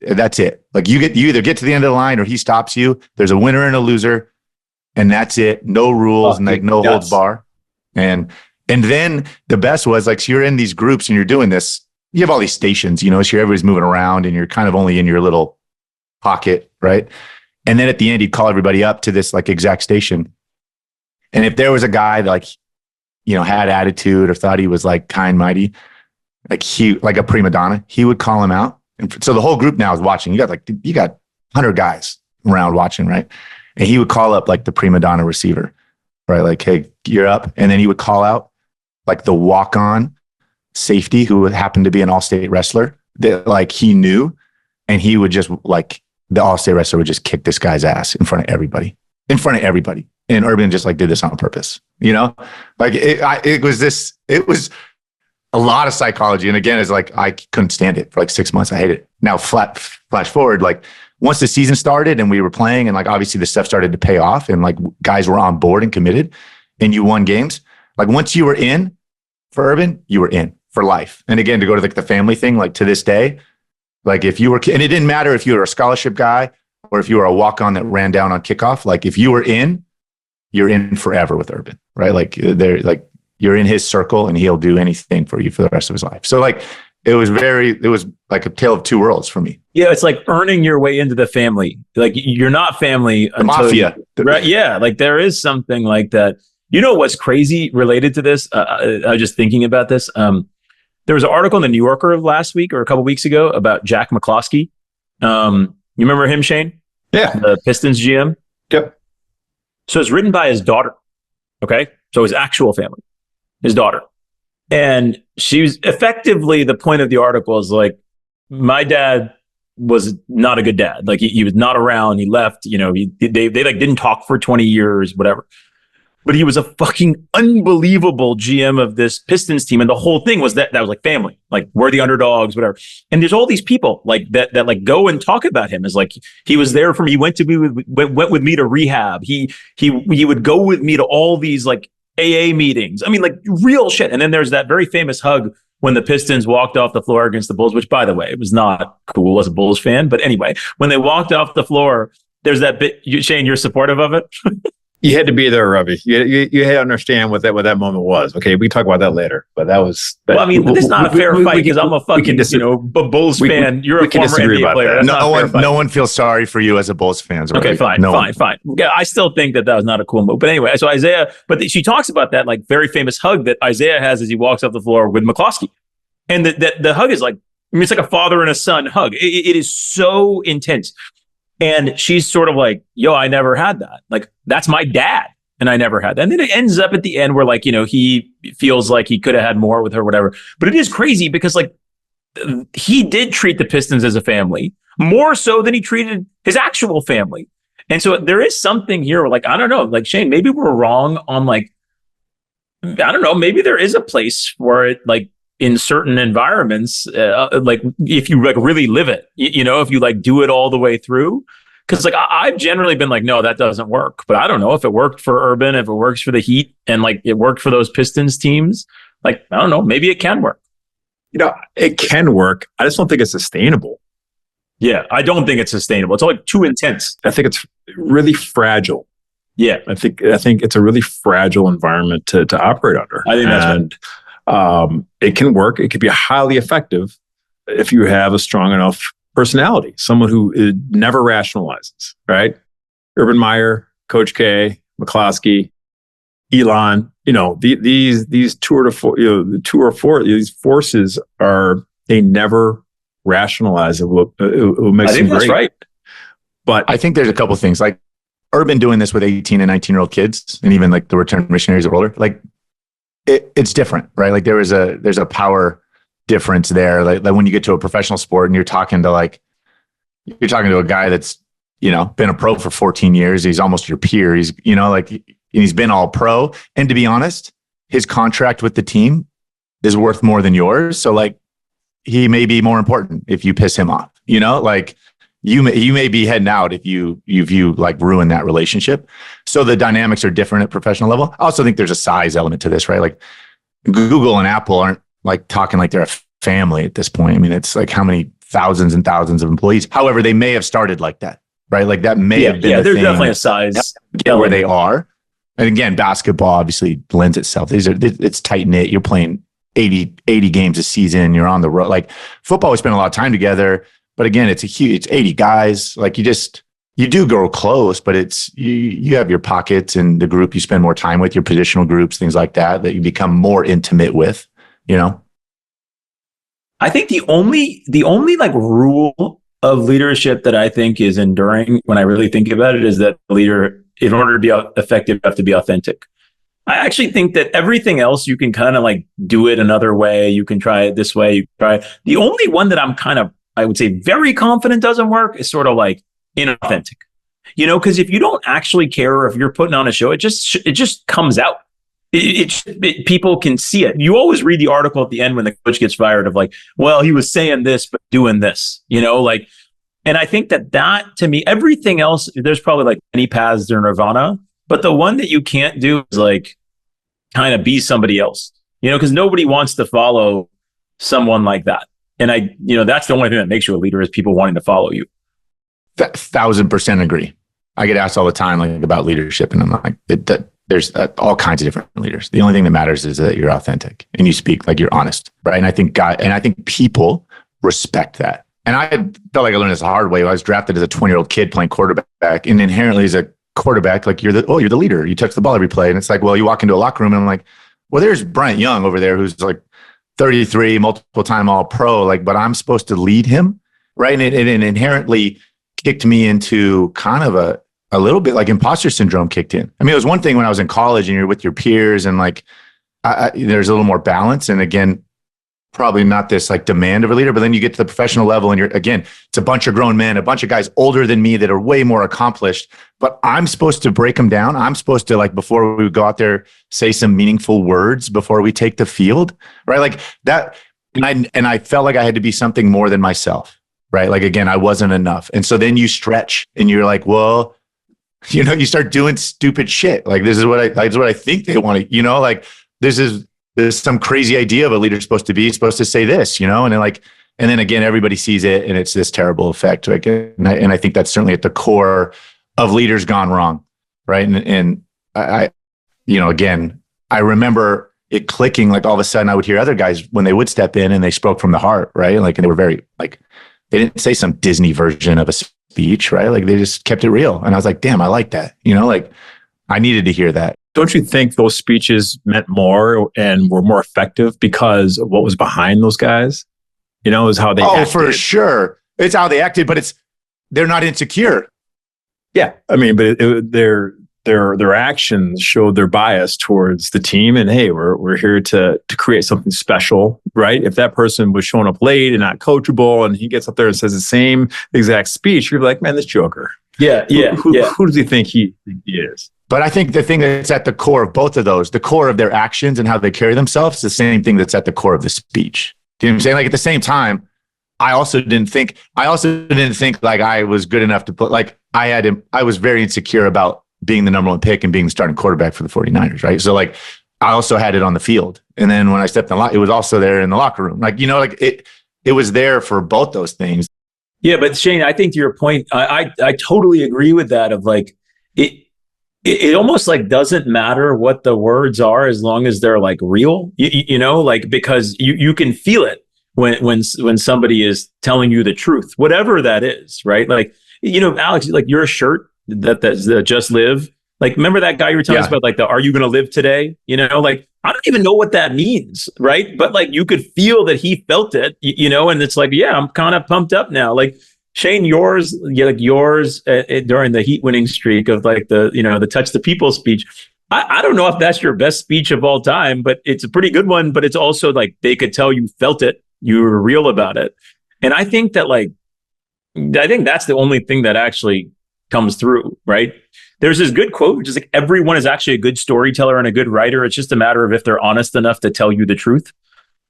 That's it. Like you either get to the end of the line or he stops you. There's a winner and a loser. And that's it. No rules and like no holds bar. And then the best was like, so you're in these groups and you're doing this. You have all these stations, so everybody's moving around and you're kind of only in your little pocket, right? And then at the end, he'd call everybody up to this like exact station. And if there was a guy that like, had attitude or thought he was like kind, mighty, like a prima donna, he would call him out. And so the whole group now is watching. You got 100 guys around watching, right? And he would call up like the prima donna receiver, right? Like, hey, you're up. And then he would call out like the walk-on safety who happened to be an all-state wrestler that like he knew. And he would just like, the all-state wrestler would just kick this guy's ass in front of everybody. And Urban just like did this on purpose, like it was a lot of psychology. And again, it's like, I couldn't stand it for like 6 months. I hated it. Now flash forward, like once the season started and we were playing and like, obviously the stuff started to pay off and like guys were on board and committed and you won games. Like once you were in for Urban, you were in for life. And again, to go to like the family thing, like to this day, like if you were, and it didn't matter if you were a scholarship guy or if you were a walk-on that ran down on kickoff, like if you were in, you're in forever with Urban, right? Like you're in his circle and he'll do anything for you for the rest of his life. So like, it was like a tale of two worlds for me. Yeah. It's like earning your way into the family. Like you're not family. The mafia. Right. Yeah. Like there is something like that. What's crazy related to this? I was just thinking about this. There was an article in the New Yorker last week or a couple weeks ago about Jack McCloskey. You remember him, Shane? Yeah. The Pistons GM. Yep. So it's written by his daughter. Okay. So his actual family, his daughter. And she was effectively, the point of the article is like, my dad was not a good dad. Like he was not around. He left. They like didn't talk for 20 years, whatever. But he was a fucking unbelievable GM of this Pistons team, and the whole thing was that was like family, like we're the underdogs, whatever. And there's all these people like that like go and talk about him as like he was there for me. He went with me to rehab. He would go with me to all these like AA meetings. I mean, like real shit. And then there's that very famous hug when the Pistons walked off the floor against the Bulls, which, by the way, it was not cool as a Bulls fan. But anyway, when they walked off the floor, there's that bit. Shane, you're supportive of it. You had to be there, Ravi. You had to understand what that moment was. Okay, we can talk about that later. But that was. Well, I mean, it's not a fair fight because I'm a fucking Bulls fan. You're a former NBA player. No one feels sorry for you as a Bulls fan. Right? Okay, fine. Yeah, I still think that was not a cool move. But anyway, so Isaiah, she talks about that like very famous hug that Isaiah has as he walks off the floor with McCloskey, and the hug is like, I mean, it's like a father and a son hug. It is so intense. And she's sort of like, yo, I never had that. Like, that's my dad. And I never had that. And then it ends up at the end where like, he feels like he could have had more with her, whatever. But it is crazy because like he did treat the Pistons as a family more so than he treated his actual family. And so there is something here where like, I don't know, like Shane, maybe we're wrong on like, I don't know, maybe there is a place for it, like, in certain environments, like if you like really live it, if you like do it all the way through, because like I've generally been like, no, that doesn't work. But I don't know if it worked for Urban, if it works for the Heat, and like it worked for those Pistons teams. Like I don't know, maybe it can work. It can work. I just don't think it's sustainable. Yeah, I don't think it's sustainable. It's like too intense. I think it's really fragile. Yeah, I think it's a really fragile environment to operate under. I think that's right. It can work. It could be highly effective if you have a strong enough personality, someone who never rationalizes, right? Urban Meyer, Coach K, McCloskey, Elon, these two or four, these forces they never rationalize. It will make them great. That's right. But I think there's a couple things like Urban doing this with 18 and 19-year-old kids, and even like the return missionaries that are older, like, it's different, right? Like there's a power difference there. Like when you get to a professional sport and you're talking to a guy that's, been a pro for 14 years. He's almost your peer. He's, he's been all pro. And to be honest, his contract with the team is worth more than yours. So like he may be more important if you piss him off, like you may be heading out if you like ruin that relationship. So the dynamics are different at professional level. I also think there's a size element to this, right? Like Google and Apple aren't like talking like they're a family at this point. I mean, it's like how many thousands and thousands of employees. However, they may have started like that, right? Like that may have been there's definitely a size where they are. And again, basketball obviously lends itself. It's tight knit. You're playing 80 games a season. You're on the road. Like football, we spend a lot of time together. But again, it's 80 guys. Like you do grow close, but it's, you have your pockets and the group you spend more time with, your positional groups, things like that you become more intimate with, I think the only like rule of leadership that I think is enduring when I really think about it is that the leader, in order to be effective, you have to be authentic. I actually think that everything else you can kind of like do it another way. You can try it this way. You try it. The only one that I'm kind of, I would say, very confident doesn't work is sort of like inauthentic, because if you don't actually care or if you're putting on a show, it just comes out. People can see it. You always read the article at the end when the coach gets fired of like, well, he was saying this, but doing this, like, and I think that to me, everything else, there's probably like many paths to nirvana, but the one that you can't do is like kind of be somebody else, because nobody wants to follow someone like that. And that's the only thing that makes you a leader is people wanting to follow you. 1,000% agree. I get asked all the time like about leadership, and I'm like, there's all kinds of different leaders. The only thing that matters is that you're authentic and you speak like you're honest, right? And I think people respect that. And I felt like I learned this the hard way. I was drafted as a 20-year-old kid playing quarterback, and inherently as a quarterback, like you're the leader. You touch the ball every play, and it's like, well, you walk into a locker room, and I'm like, well, there's Bryant Young over there who's like 33, multiple time all pro, like, but I'm supposed to lead him, right? And it inherently kicked me into kind of a little bit like imposter syndrome kicked in. I mean, it was one thing when I was in college and you're with your peers and like, there's a little more balance. And again, probably not this like demand of a leader, but then you get to the professional level and it's a bunch of grown men, a bunch of guys older than me that are way more accomplished, but I'm supposed to break them down. I'm supposed to, like, before we go out there, say some meaningful words before we take the field, right? Like that. And I felt like I had to be something more than myself, right? Like, again, I wasn't enough. And so then you stretch and you're like, well, you start doing stupid shit. Like, this is what I think they want to, like, there's some crazy idea of a leader supposed to say this, and then again, everybody sees it and it's this terrible effect. Like, and I think that's certainly at the core of leaders gone wrong. Right. And I again, I remember it clicking, like all of a sudden I would hear other guys when they would step in and they spoke from the heart, right? Like, and they were very, like, they didn't say some Disney version of a speech, right? Like, they just kept it real. And I was like, damn, I like that. Like, I needed to hear that. Don't you think those speeches meant more and were more effective because of what was behind those guys? Is how they acted. For sure. It's how they acted, but they're not insecure. Yeah. I mean, but their actions showed their bias towards the team, and hey, we're here to create something special, right? If that person was showing up late and not coachable, and he gets up there and says the same exact speech, you're like, man, this joker. Yeah. Who does he think he is? But I think the thing that's at the core of both of those, the core of their actions and how they carry themselves, is the same thing that's at the core of the speech. Do you know what I'm saying? Like, at the same time, I also didn't think like I was good enough to put, like, I was very insecure about being the number one pick and being the starting quarterback for the 49ers, right? So, like, I also had it on the field. And then when I stepped in it was also there in the locker room. Like, like it was there for both those things. Yeah, but Shane, I think to your point, I totally agree with that, of like, it almost like doesn't matter what the words are as long as they're like real, like, because you can feel it when somebody is telling you the truth, whatever that is, right? Like, Alex, like, your shirt that's the Just Live. Like, remember that guy you were telling us about, like, the "Are you going to live today?" Like, I don't even know what that means, right? But like, you could feel that he felt it, and it's like, yeah, I'm kind of pumped up now. Like, Shane, yours during the Heat winning streak of, like, the touch the people speech. I don't know if that's your best speech of all time, but it's a pretty good one. But it's also like, they could tell you felt it, you were real about it, and I think that's the only thing that actually comes through, right? There's this good quote, which is like, everyone is actually a good storyteller and a good writer. It's just a matter of if they're honest enough to tell you the truth,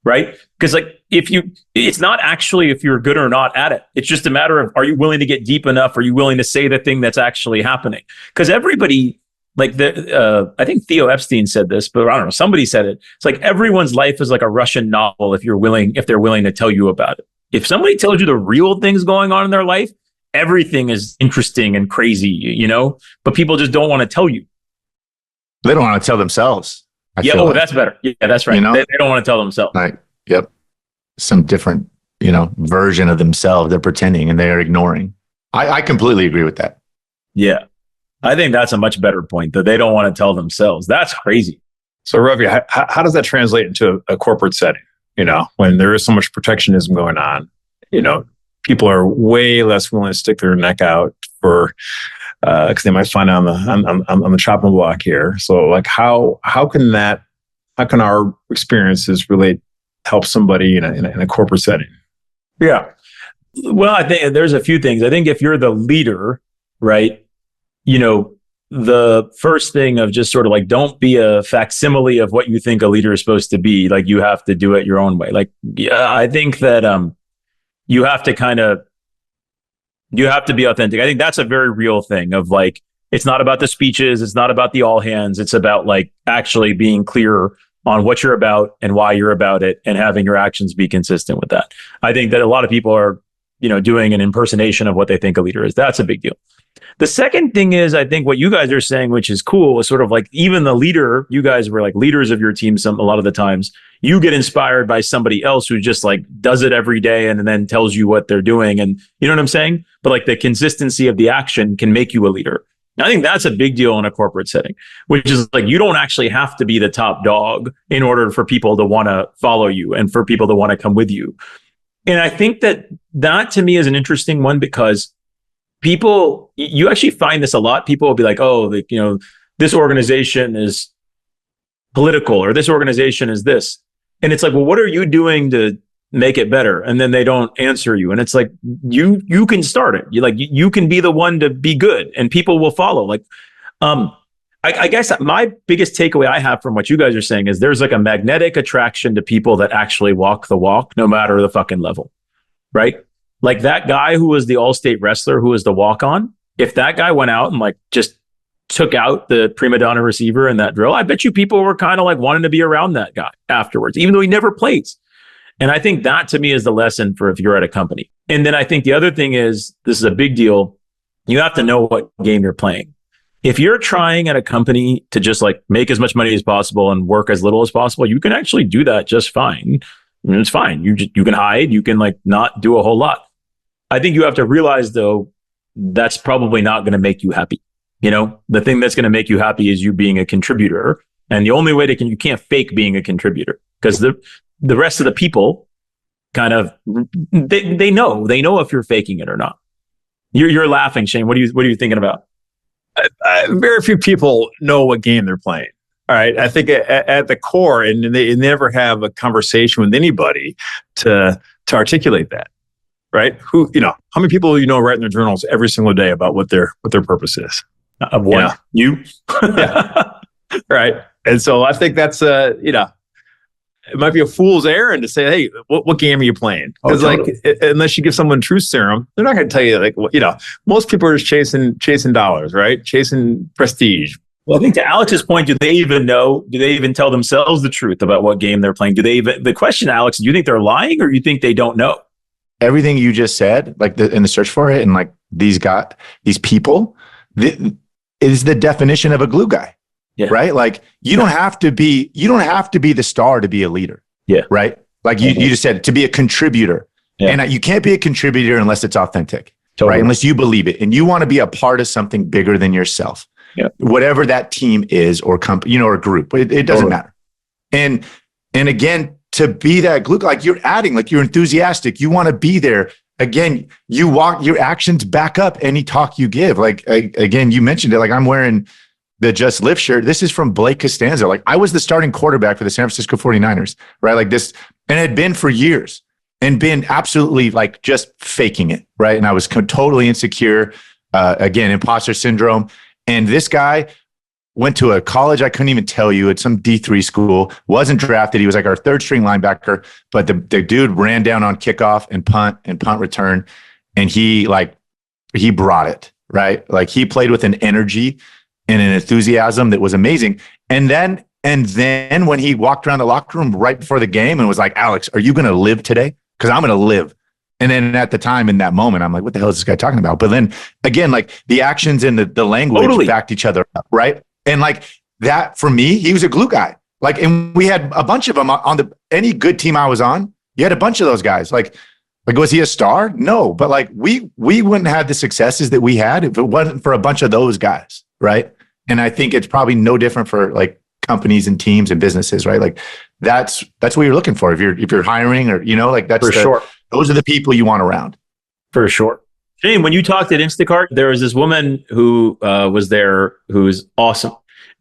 right? Because, like, it's not actually if you're good or not at it. It's just a matter of, are you willing to get deep enough? Are you willing to say the thing that's actually happening? Because everybody, like, I think Theo Epstein said this, but I don't know, somebody said it. It's like, everyone's life is like a Russian novel if they're willing to tell you about it. If somebody tells you the real things going on in their life, everything is interesting and crazy, but people just don't want to tell you. They don't want to tell themselves. That's better. Yeah, that's right. They don't want to tell themselves. Right. Yep. Some different, version of themselves they're pretending and they are ignoring. I completely agree with that. Yeah. I think that's a much better point, that they don't want to tell themselves. That's crazy. So, Ravi, how does that translate into a corporate setting? When there is so much protectionism going on, people are way less willing to stick their neck out for, because they might find it on the chopping block here. So, like, how can our experiences help somebody in a corporate setting? Yeah. Well, I think there's a few things. I think if you're the leader, right, the first thing of just sort of like, don't be a facsimile of what you think a leader is supposed to be. Like, you have to do it your own way. Like, I think that you have to be authentic. I think that's a very real thing of, like, it's not about the speeches. It's not about the all hands. It's about, like, actually being clear on what you're about and why you're about it, and having your actions be consistent with that. I think that a lot of people are, doing an impersonation of what they think a leader is. That's a big deal. The second thing is, I think what you guys are saying, which is cool, is sort of like, even the leader, you guys were like leaders of your team a lot of the times, you get inspired by somebody else who just, like, does it every day and then tells you what they're doing. And you know what I'm saying? But, like, the consistency of the action can make you a leader. And I think that's a big deal in a corporate setting, which is like, you don't actually have to be the top dog in order for people to want to follow you and for people to want to come with you. And I think that to me is an interesting one, because people, you actually find this a lot. People will be like, oh, this organization is political, or this organization is this. And it's like, well, what are you doing to make it better? And then they don't answer you. And it's like, you can start it. You can be the one to be good and people will follow. Like, I guess my biggest takeaway I have from what you guys are saying is there's like a magnetic attraction to people that actually walk the walk, no matter the fucking level, right? Like that guy who was the all-state wrestler who was the walk-on, if that guy went out and like just took out the prima donna receiver in that drill, I bet you people were kind of like wanting to be around that guy afterwards, even though he never plays. And I think that to me is the lesson for if you're at a company. And then I think the other thing is, this is a big deal. You have to know what game you're playing. If you're trying at a company to just like make as much money as possible and work as little as possible, you can actually do that just fine. I mean, it's fine. You can hide, you can like not do a whole lot. I think you have to realize though, that's probably not going to make you happy. You know, the thing that's going to make you happy is you being a contributor. And the only way you can't fake being a contributor, because the rest of the people kind of, they know if you're faking it or not. You're laughing, Shane. What are you thinking about? Very few people know what game they're playing. All right. I think at the core, and they never have a conversation with anybody to articulate that. Right? How many people write in their journals every single day about what their purpose is? One. You? Yeah. Right. And so I think that's it might be a fool's errand to say, hey, what game are you playing? Because unless you give someone truth serum, they're not going to tell you most people are just chasing dollars, right? Chasing prestige. Well, I think to Alex's point, do they even know? Do they even tell themselves the truth about what game they're playing? The question, Alex, do you think they're lying or do you think they don't know? Everything you just said, like in the search for it, and like these people, is the definition of a glue guy. Yeah. Right. Like you don't have to be the star to be a leader. Yeah. Right. Like you just said, to be a contributor. Yeah. And you can't be a contributor unless it's authentic. Totally. Right. Unless you believe it and you want to be a part of something bigger than yourself. Yeah. Whatever that team is or company, or group, it doesn't matter. And again, to be that glue, like you're adding, like you're enthusiastic, you want to be there. Again, your actions back up any talk you give. Like, again, you mentioned it, like I'm wearing the Just Live shirt. This is from Blake Costanzo. Like I was the starting quarterback for the San Francisco 49ers, right? Like this, and it had been for years and been absolutely like just faking it, right? And I was totally insecure, again, imposter syndrome. And this guy went to a college I couldn't even tell you, at some D3 school, wasn't drafted. He was like our third string linebacker, but the dude ran down on kickoff and punt return. And he brought it, right? Like he played with an energy and an enthusiasm that was amazing. And then when he walked around the locker room right before the game and was like, Alex, are you going to live today? Because I'm going to live. And then at the time, in that moment, I'm like, what the hell is this guy talking about? But then again, like the actions and the language backed each other up, right? And like that, for me, he was a glue guy. Like, and we had a bunch of them on any good team I was on. You had a bunch of those guys. Like, was he a star? No, but like we wouldn't have the successes that we had if it wasn't for a bunch of those guys, right? And I think it's probably no different for like companies and teams and businesses, right? Like that's what you're looking for if you're hiring, or like that's for sure. Those are the people you want around. For sure. Shane, when you talked at Instacart, there was this woman who was there who's awesome.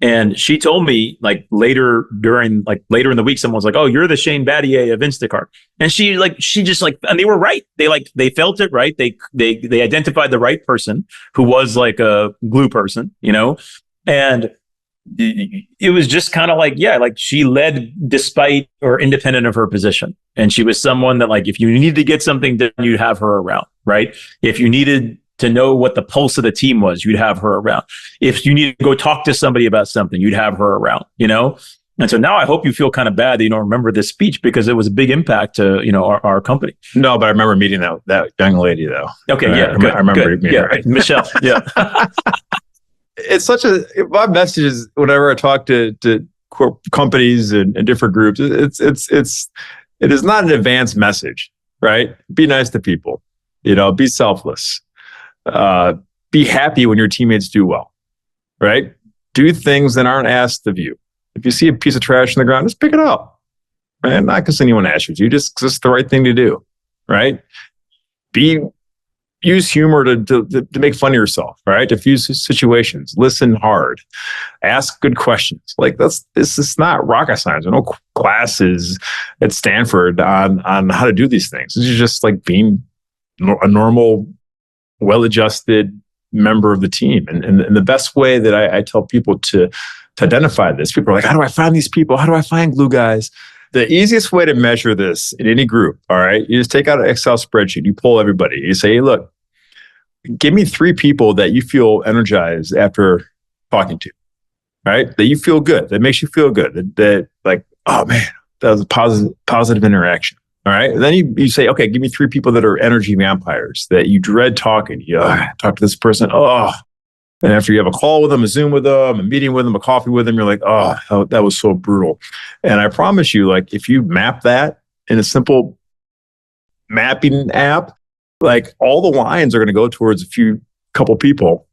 And she told me like later in the week, someone was like, oh, you're the Shane Battier of Instacart. And she just and they were right. They felt it right. They identified the right person who was like a glue person, and it was just kind of like, yeah, like she led despite or independent of her position. And she was someone that like, if you needed to get something done, you'd have her around, right? If you needed to know what the pulse of the team was, you'd have her around. If you need to go talk to somebody about something, you'd have her around, And so now I hope you feel kind of bad that you don't remember this speech, because it was a big impact to, our company. No, but I remember meeting that young lady though. Okay. I remember meeting her. Michelle. Yeah. It's my message is whenever I talk to companies and different groups, it is not an advanced message, right? Be nice to people, be selfless, be happy when your teammates do well, right? Do things that aren't asked of you. If you see a piece of trash on the ground, just pick it up, right? Not because anyone asked you to, just because it's the right thing to do, right? Be use humor to make fun of yourself, right? Diffuse situations, listen hard, ask good questions. Like this is not rocket science. There are no classes at Stanford on how to do these things. This is just like being a normal, well-adjusted member of the team. And the best way that I tell people to identify this, people are like, how do I find these people? How do I find glue guys? The easiest way to measure this in any group, all right, you just take out an Excel spreadsheet, you pull everybody, you say, hey, look, give me 3 people that you feel energized after talking to, right? That you feel good, that makes you feel good, that like, oh man, that was a positive interaction. All right. And then you say, okay, give me 3 people that are energy vampires that you dread talking. You talk to this person. Oh, and after you have a call with them, a Zoom with them, a meeting with them, a coffee with them, you're like, oh, that was so brutal. And I promise you, like, if you map that in a simple mapping app, like all the lines are going to go towards a couple people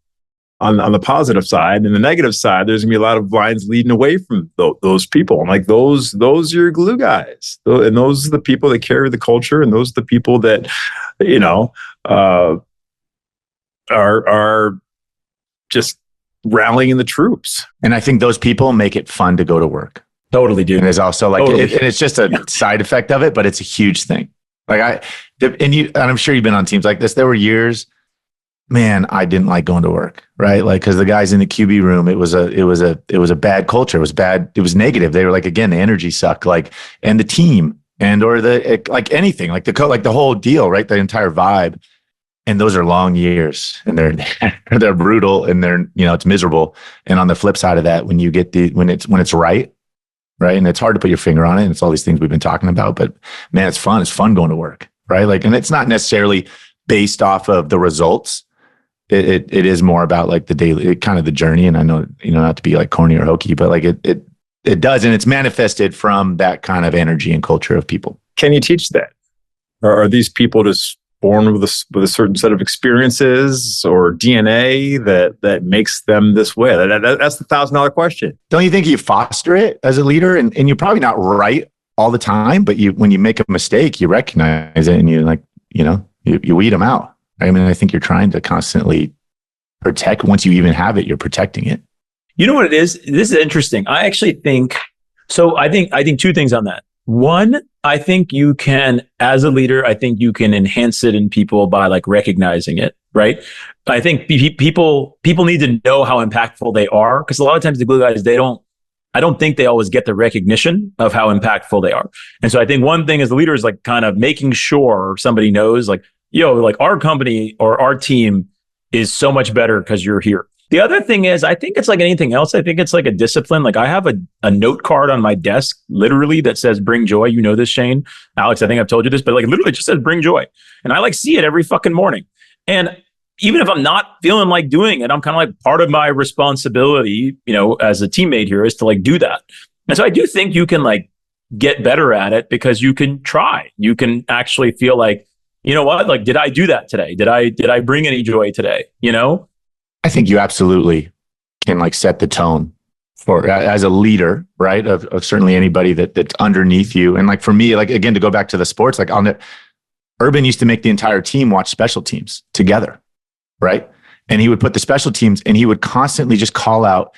on the positive side. And the negative side, there's gonna be a lot of lines leading away from those people. And like those are your glue guys. And those are the people that carry the culture. And those are the people that, you know, are just rallying the troops. And I think those people make it fun to go to work. Totally, dude. And it's also like, Totally. and it's just a side effect of it, but it's a huge thing. Like and I'm sure you've been on teams like this. There were years, man, I didn't like going to work, right? Like, cause the guys in the QB room, it was a bad culture. It was bad. It was negative. They were like, again, the energy sucked, like, and the team or like anything, like the whole deal, right? The entire vibe. And those are long years and they're brutal and it's miserable. And on the flip side of that, when you get when it's right. And it's hard to put your finger on it. And it's all these things we've been talking about, but man, it's fun. It's fun going to work. Right. Like, and it's not necessarily based off of the results. It is more about like the daily, kind of the journey. And I know, not to be like corny or hokey, but like it does. And it's manifested from that kind of energy and culture of people. Can you teach that? Or are these people just born with a certain set of experiences or DNA that makes them this way? That's the $1,000 question. Don't you think you foster it as a leader? And you're probably not right all the time, but when you make a mistake, you recognize it and you like, you weed them out. I mean, I think you're trying to constantly protect. Once you even have it, you're protecting it. You know what it is? This is interesting. I actually think, so I think 2 things on that. One, I think you can, as a leader, I think you can enhance it in people by like recognizing it, right? I think people need to know how impactful they are, because a lot of times the glue guys, I don't think they always get the recognition of how impactful they are. And so I think one thing as a leader is like kind of making sure somebody knows like, like our company or our team is so much better because you're here. The other thing is, I think it's like anything else. I think it's like a discipline. Like I have a note card on my desk, literally, that says bring joy. You know this, Shane. Alex, I think I've told you this, but like literally it just says bring joy. And I like see it every fucking morning. And even if I'm not feeling like doing it, I'm kind of like part of my responsibility, as a teammate here is to like do that. And so I do think you can like get better at it because you can try. You can actually feel like, you know what? Like, did I do that today? Did I bring any joy today? I think you absolutely can like set the tone for as a leader, right? Of certainly anybody that's underneath you. And like for me, like again, to go back to the sports, like Urban used to make the entire team watch special teams together, right? And he would put the special teams and he would constantly just call out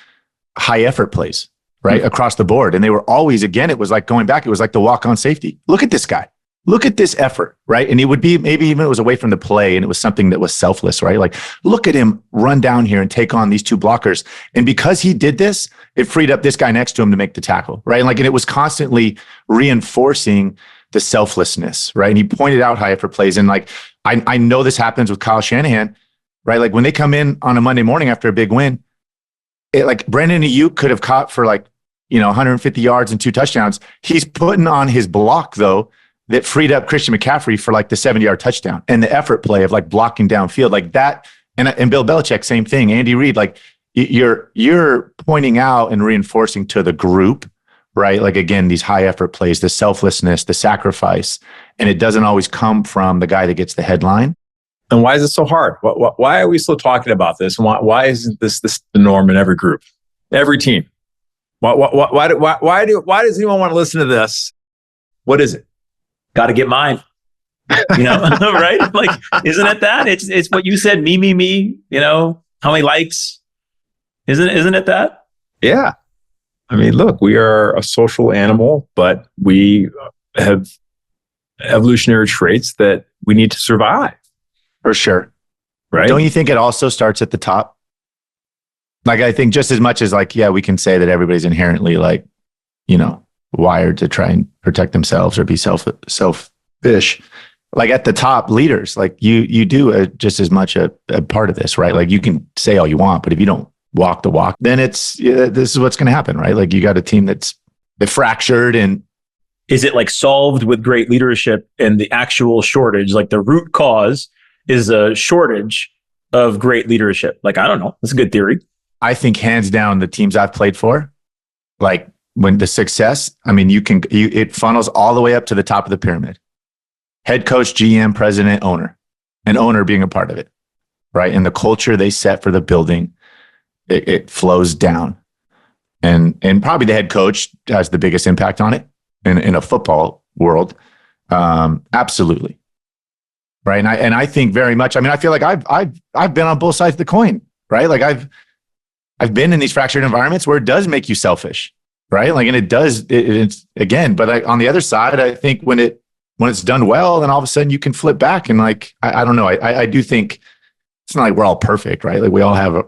high effort plays, right? Mm-hmm. Across the board. And they were always, again, it was like going back, it was like the walk-on safety. Look at this guy. Look at this effort, right? And it would be, maybe even it was away from the play and it was something that was selfless, right? Like, look at him run down here and take on these 2 blockers. And because he did this, it freed up this guy next to him to make the tackle, right? And it was constantly reinforcing the selflessness, right? And he pointed out high effort plays. And like, I know this happens with Kyle Shanahan, right? Like when they come in on a Monday morning after a big win, like Brandon Ayuk could have caught for 150 yards and 2 touchdowns. He's putting on his block though, that freed up Christian McCaffrey for like the 70-yard touchdown and the effort play of like blocking downfield like that. And Bill Belichick, same thing. Andy Reid, like you're pointing out and reinforcing to the group, right? Like again, these high effort plays, the selflessness, the sacrifice, and it doesn't always come from the guy that gets the headline. And why is it so hard? Why are we still talking about this? And why isn't this the norm in every group, every team? Why does anyone want to listen to this? What is it? Got to get mine. Right? Like, isn't it that? It's what you said, me, how many likes? Isn't it that? Yeah. I mean, look, we are a social animal, but we have evolutionary traits that we need to survive. For sure. Right. Don't you think it also starts at the top? Like, I think just as much as like, yeah, we can say that everybody's inherently like, wired to try and protect themselves or be selfish. Like at the top, leaders, like you do just as much a part of this, right? Like you can say all you want, but if you don't walk the walk, then this is what's going to happen, right? Like you got a team that's fractured. And is it like solved with great leadership and the actual shortage, like the root cause is a shortage of great leadership? Like, I don't know. That's a good theory. I think hands down, the teams I've played for, like when the success, I mean, it funnels all the way up to the top of the pyramid. Head coach, GM, president, owner, and owner being a part of it, right? And the culture they set for the building, it flows down. And probably the head coach has the biggest impact on it in a football world. Absolutely. Right. And I think very much, I mean, I feel like I've been on both sides of the coin, right? Like I've been in these fractured environments where it does make you selfish, right? Like, and it does, it's again, but on the other side, I think when it's done well, then all of a sudden you can flip back and like, I don't know. I do think it's not like we're all perfect, right? Like we all have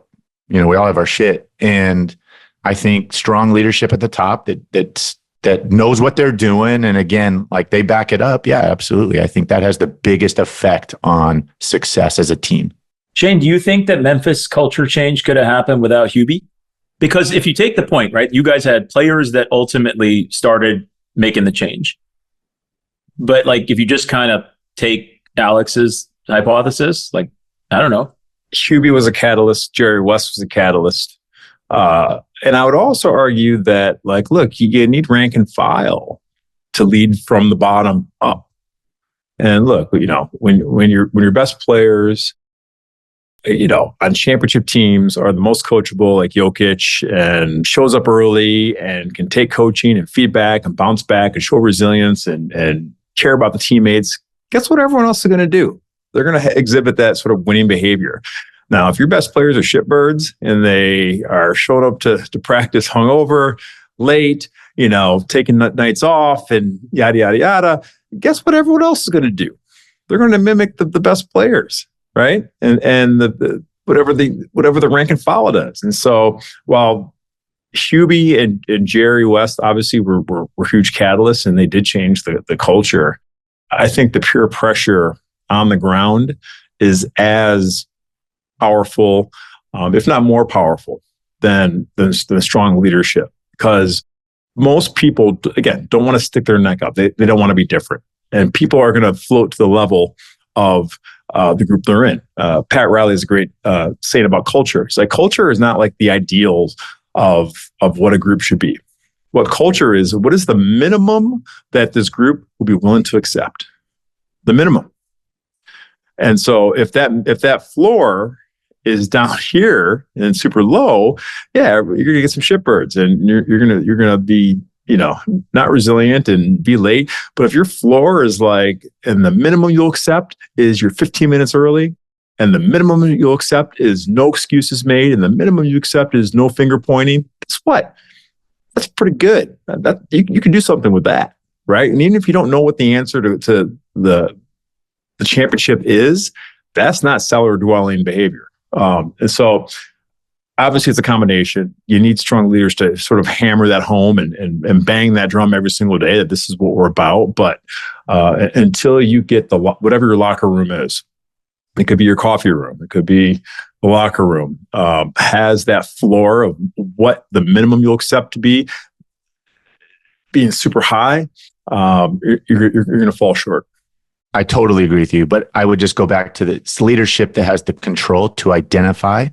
we all have our shit. And I think strong leadership at the top that knows what they're doing. And again, like they back it up. Yeah, absolutely. I think that has the biggest effect on success as a team. Shane, do you think that Memphis culture change could have happened without Hubie? Because if you take the point, right, you guys had players that ultimately started making the change. But like, if you just kind of take Alex's hypothesis, like, I don't know. Hubie was a catalyst. Jerry West was a catalyst. And I would also argue that, like, look, you need rank and file to lead from the bottom up. And look, when your best players, on championship teams are the most coachable, like Jokic, and shows up early and can take coaching and feedback and bounce back and show resilience and care about the teammates, guess what everyone else is going to do? They're going to exhibit that sort of winning behavior. Now, if your best players are shitbirds and they are showing up to practice hungover, late, taking nights off and yada, yada, yada, guess what everyone else is going to do? They're going to mimic the best players, right? And the whatever the rank and file does. And so while Hubie and Jerry West obviously were huge catalysts and they did change the culture, I think the peer pressure on the ground is as powerful, if not more powerful than strong leadership, because most people, again, don't want to stick their neck out. They don't want to be different. And people are going to float to the level of the group they're in. Pat Riley has a great saying about culture. It's like culture is not like the ideals of what a group should be. What culture is, what is the minimum that this group will be willing to accept? The minimum. And so if that floor is down here and super low, yeah, you're gonna get some shitbirds and you're gonna be, not resilient and be late. But if your floor is like, and the minimum you'll accept is you're 15 minutes early, and the minimum you'll accept is no excuses made, and the minimum you accept is no finger pointing, guess what? That's pretty good. That you can do something with that, right? And even if you don't know what the answer to the championship is, that's not cellar dwelling behavior. And so obviously it's a combination. You need strong leaders to sort of hammer that home and bang that drum every single day that this is what we're about. But until you get whatever your locker room is, it could be your coffee room, it could be the locker room, has that floor of what the minimum you'll accept to be being super high, you're going to fall short. I totally agree with you, but I would just go back to it's leadership that has the control to identify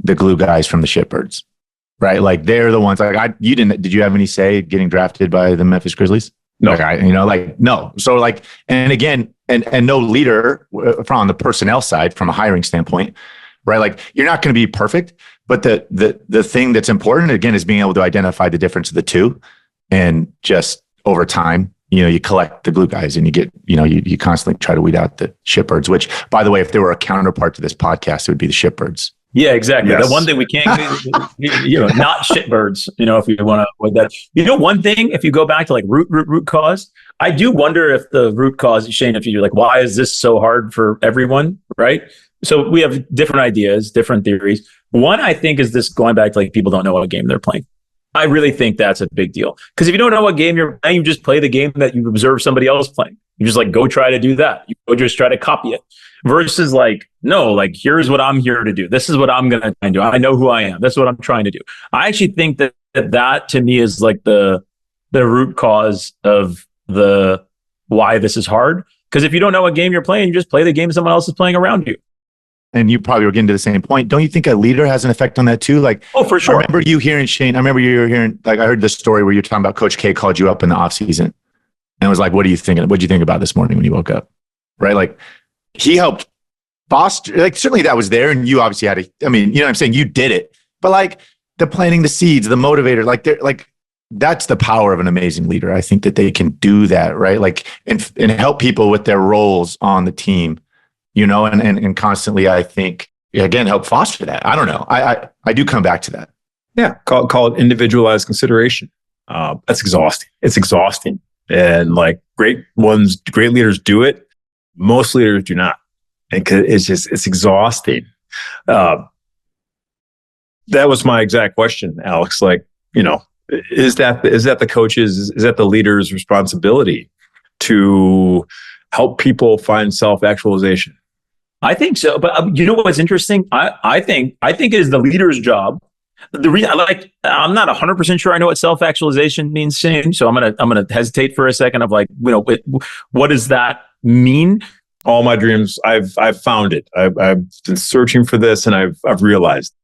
the glue guys from the shitbirds, right? Like they're the ones. Like did you have any say getting drafted by the Memphis Grizzlies? No, no. So like, and again, and no leader from the personnel side, from a hiring standpoint, right? Like you're not going to be perfect, but the thing that's important again is being able to identify the difference of the two, and just over time, you collect the glue guys and you get, you constantly try to weed out the shitbirds, which, by the way, if there were a counterpart to this podcast, it would be the shitbirds. Yeah, exactly. Yes. The one thing we can't, not shitbirds, if you want to avoid that. One thing, if you go back to like root cause, I do wonder if the root cause, Shane, if you're like, why is this so hard for everyone? Right. So we have different ideas, different theories. One, I think, is this going back to like people don't know what game they're playing. I really think that's a big deal. Because if you don't know what game you're playing, you just play the game that you observe somebody else playing. You just like go try to do that. You go just try to copy it. Versus like, no, like here's what I'm here to do. This is what I'm going to try and do. I know who I am. That's what I'm trying to do. I actually think that to me is like the root cause of the why this is hard. Because if you don't know what game you're playing, you just play the game someone else is playing around you. And you probably were getting to the same point. Don't you think a leader has an effect on that too? Like, oh, for sure. I remember you hearing, Shane, like I heard the story where you're talking about Coach K called you up in the off season and was like, what are you thinking? What'd you think about this morning when you woke up? Right? Like he helped foster, like certainly that was there. And you obviously had what I'm saying? You did it, but like the planting the seeds, the motivator, that's the power of an amazing leader. I think that they can do that, right? Like, and help people with their roles on the team. And constantly, I think, again, help foster that. I don't know. I do come back to that. Yeah. Call it individualized consideration. That's exhausting. It's exhausting. And like great leaders do it. Most leaders do not. And it's exhausting. That was my exact question, Alex. Like, is that the coach's, is that the leader's responsibility to help people find self-actualization? I think so, but you know what's interesting? I think it is the leader's job. The reason I'm not 100% sure I know what self-actualization means, Shane. So I'm gonna hesitate for a second of like, what does that mean? All my dreams, I've found it. I've been searching for this, and I've realized.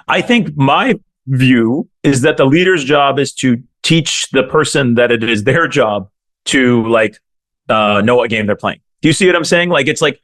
I think my view is that the leader's job is to teach the person that it is their job to know what game they're playing. Do you see what I'm saying? Like, it's like,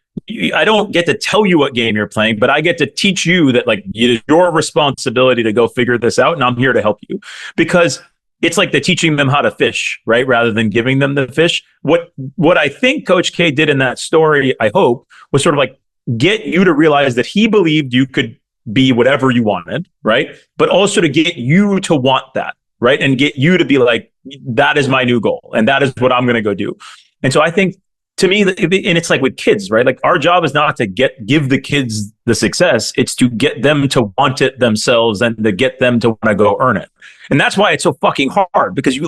I don't get to tell you what game you're playing, but I get to teach you that like it's your responsibility to go figure this out. And I'm here to help you, because it's like the teaching them how to fish, right? Rather than giving them the fish. What I think Coach K did in that story, I hope, was sort of like get you to realize that he believed you could be whatever you wanted, right? But also to get you to want that, right? And get you to be like, that is my new goal. And that is what I'm going to go do. And so I think, to me, and it's like with kids, right? Like our job is not to give the kids the success. It's to get them to want it themselves and to get them to want to go earn it. And that's why it's so fucking hard, because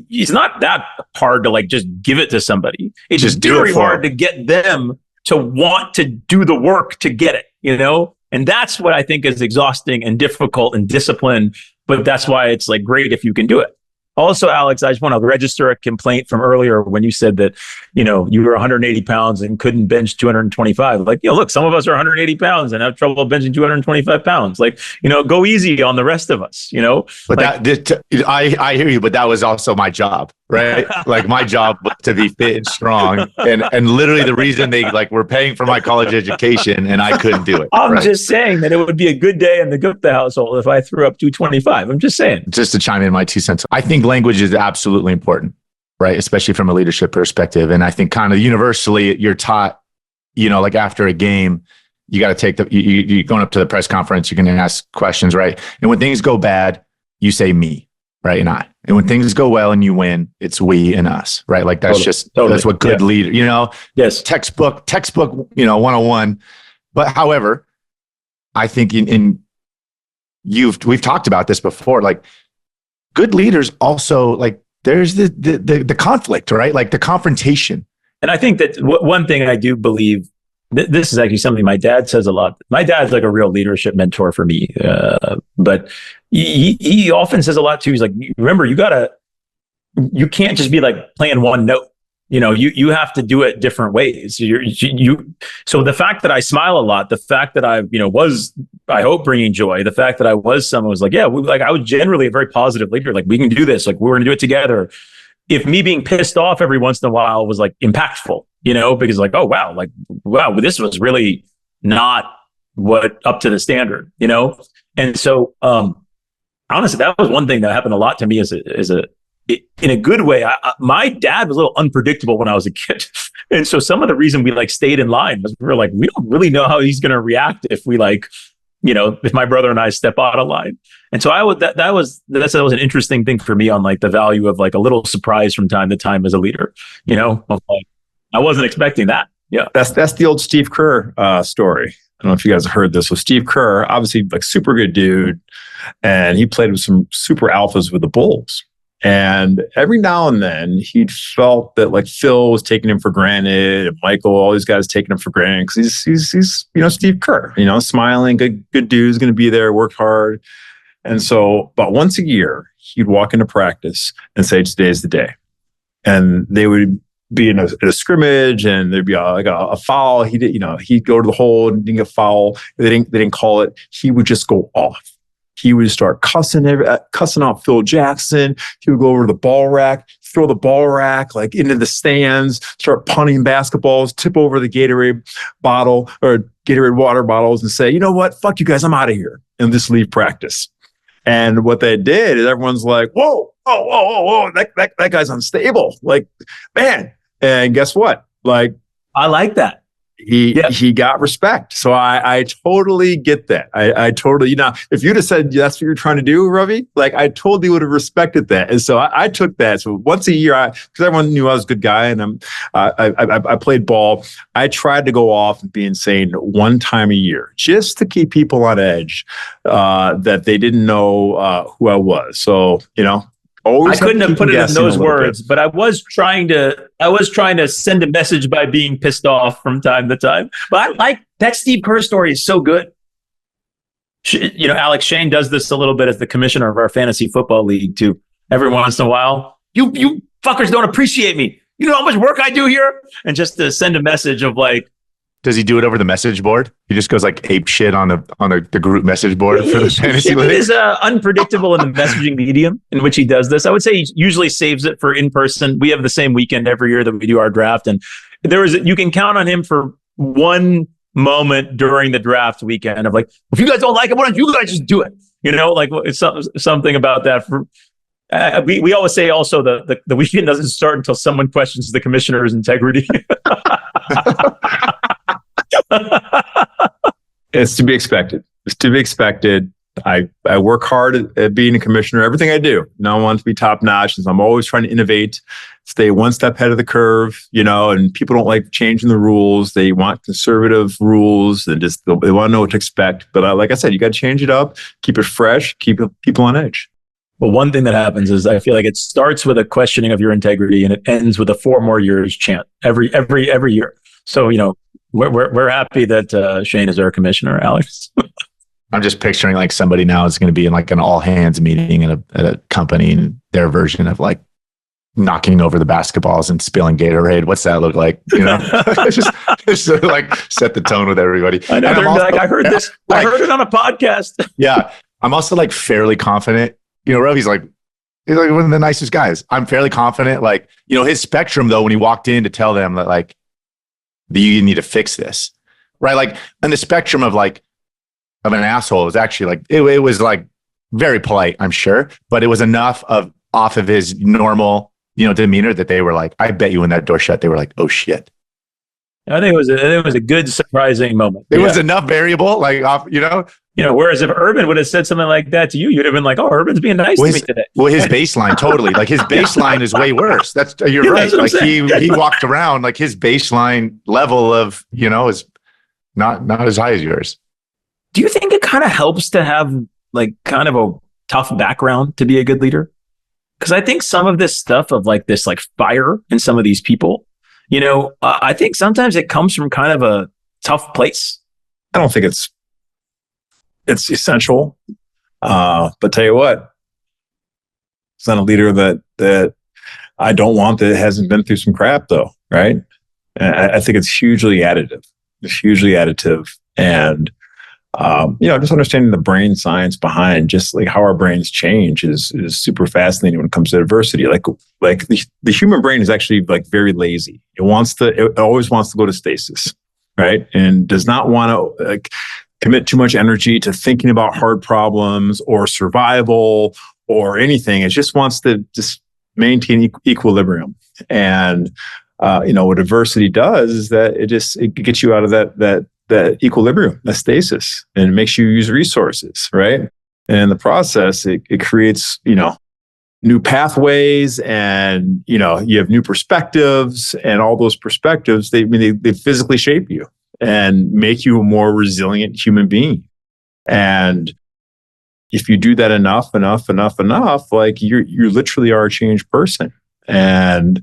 it's not that hard to like just give it to somebody. It's just very hard to get them to want to do the work to get it, And that's what I think is exhausting and difficult and disciplined. But that's why it's like great if you can do it. Also, Alex, I just want to register a complaint from earlier when you said that, you were 180 pounds and couldn't bench 225. Like, look, some of us are 180 pounds and have trouble benching 225 pounds. Like, go easy on the rest of us, But I hear you, but that was also my job, right? Like my job was to be fit and strong. And literally the reason they were paying for my college education and I couldn't do it. I'm just saying that it would be a good day in the Gupta household if I threw up 225. I'm just saying. Just to chime in my 2 cents. I think language is absolutely important, right? Especially from a leadership perspective. And I think kind of universally you're taught, like after a game, you got to take you're going up to the press conference, you're going to ask questions, right? And when things go bad, you say me, right? And I. And when things go well and you win, it's we and us, right? Like that's that's what good leader, Yes. Textbook, 101. But however, I think we've talked about this before, like good leaders also like there's the conflict, right? Like the confrontation. And I think that one thing I do believe, this is actually something my dad says a lot. My dad's like a real leadership mentor for me. But he often says a lot too. He's like, remember, you can't just be like playing one note. You have to do it different ways. So the fact that I smile a lot, the fact that I hope bringing joy, the fact that I was someone who was like, I was generally a very positive leader. Like, we can do this. Like, we're going to do it together. If me being pissed off every once in a while was like impactful, because like, oh, wow, this was really not up to the standard, And so, honestly, that was one thing that happened a lot to me as a in a good way. My dad was a little unpredictable when I was a kid. And so some of the reason we like stayed in line was we were like, we don't really know how he's going to react if we like, if my brother and I step out of line. And so that was an interesting thing for me on like the value of like a little surprise from time to time as a leader, of like, I wasn't expecting that. Yeah. That's the old Steve Kerr story. I don't know if you guys have heard this. So Steve Kerr, obviously like super good dude. And he played with some super alphas with the Bulls. And every now and then he felt that like Phil was taking him for granted, and Michael, all these guys taking him for granted because he's Steve Kerr, smiling, good dude, is going to be there, worked hard. And so about once a year, he'd walk into practice and say, today's the day. And they would be in a scrimmage, and there'd be a foul. He'd go to the hole and didn't get foul. They didn't call it. He would just go off. He would start cussing out Phil Jackson. He would go over to the ball rack, throw the ball rack like into the stands, start punting basketballs, tip over the Gatorade bottle or Gatorade water bottles and say, you know what? Fuck you guys. I'm out of here. And just leave practice. And what they did is everyone's like, whoa, that guy's unstable. Like, man. And guess what? Like, I like that. He got respect. So I totally get that. I totally, if you'd have said that's what you're trying to do, Ravi, like I totally would have respected that. And so I took that. So once a year, because everyone knew I was a good guy and I played ball, I tried to go off and be insane one time a year just to keep people on edge that they didn't know who I was. So, I couldn't have put it in those words, but I was trying to send a message by being pissed off from time to time. But I like that Steve Kerr story is so good. Alex Shane does this a little bit as the commissioner of our fantasy football league too. Every once in a while, you fuckers don't appreciate me. You know how much work I do here? And just to send a message of like, does he do it over the message board? He just goes like ape shit on the group message board for the fantasy league. It is unpredictable in the messaging medium in which he does this. I would say he usually saves it for in person. We have the same weekend every year that we do our draft, and you can count on him for one moment during the draft weekend of like, if you guys don't like it, why don't you guys just do it? Like it's something about that. We always say also the weekend doesn't start until someone questions the commissioner's integrity. It's to be expected. I work hard at being a commissioner. Everything I do, I want to be top notch. And so I'm always trying to innovate, stay one step ahead of the curve, and people don't like changing the rules. They want conservative rules and just they want to know what to expect. But like I said, you got to change it up, keep it fresh, keep people on edge. Well, one thing that happens is I feel like it starts with a questioning of your integrity and it ends with a 4 more years chant every year. So, we're happy that Shane is our commissioner, Alex. I'm just picturing like somebody now is going to be in like an all hands meeting at a company and their version of like knocking over the basketballs and spilling Gatorade. What's that look like? just sort of like set the tone with everybody. I know. Also, like, I heard this. I heard it on a podcast. Yeah. I'm also like fairly confident. Ravi's like, he's like one of the nicest guys. I'm fairly confident. Like, his spectrum though, when he walked in to tell them that like, you need to fix this, right? Like on the spectrum of like, of an asshole, it was actually like, it was like very polite, I'm sure, but it was enough off of his normal, demeanor that they were like, I bet you when that door shut, they were like, oh shit. I think it was a good, surprising moment. It was enough variable, like off, whereas if Urban would have said something like that to you, you'd have been like, oh, Urban's being nice to me today. Well, his baseline, totally. Like his baseline is way worse. You're right. Like he walked around, like his baseline level of, is not as high as yours. Do you think it kind of helps to have like kind of a tough background to be a good leader? Because I think some of this stuff of like this like fire in some of these people, I think sometimes it comes from kind of a tough place. I don't think it's essential. But tell you what, it's not a leader that I don't want that hasn't been through some crap though, right? And I think it's hugely additive. And just understanding the brain science behind just like how our brains change is super fascinating when it comes to adversity. Like the human brain is actually like very lazy. It always wants to go to stasis, right? And does not want to like commit too much energy to thinking about hard problems or survival or anything. It just wants to just maintain equilibrium. And what adversity does is that it gets you out of that equilibrium, that stasis, and it makes you use resources, right? And in the process, it creates new pathways, and you have new perspectives, and all those perspectives they physically shape you and make you a more resilient human being. And if you do that enough, like you literally are a changed person. And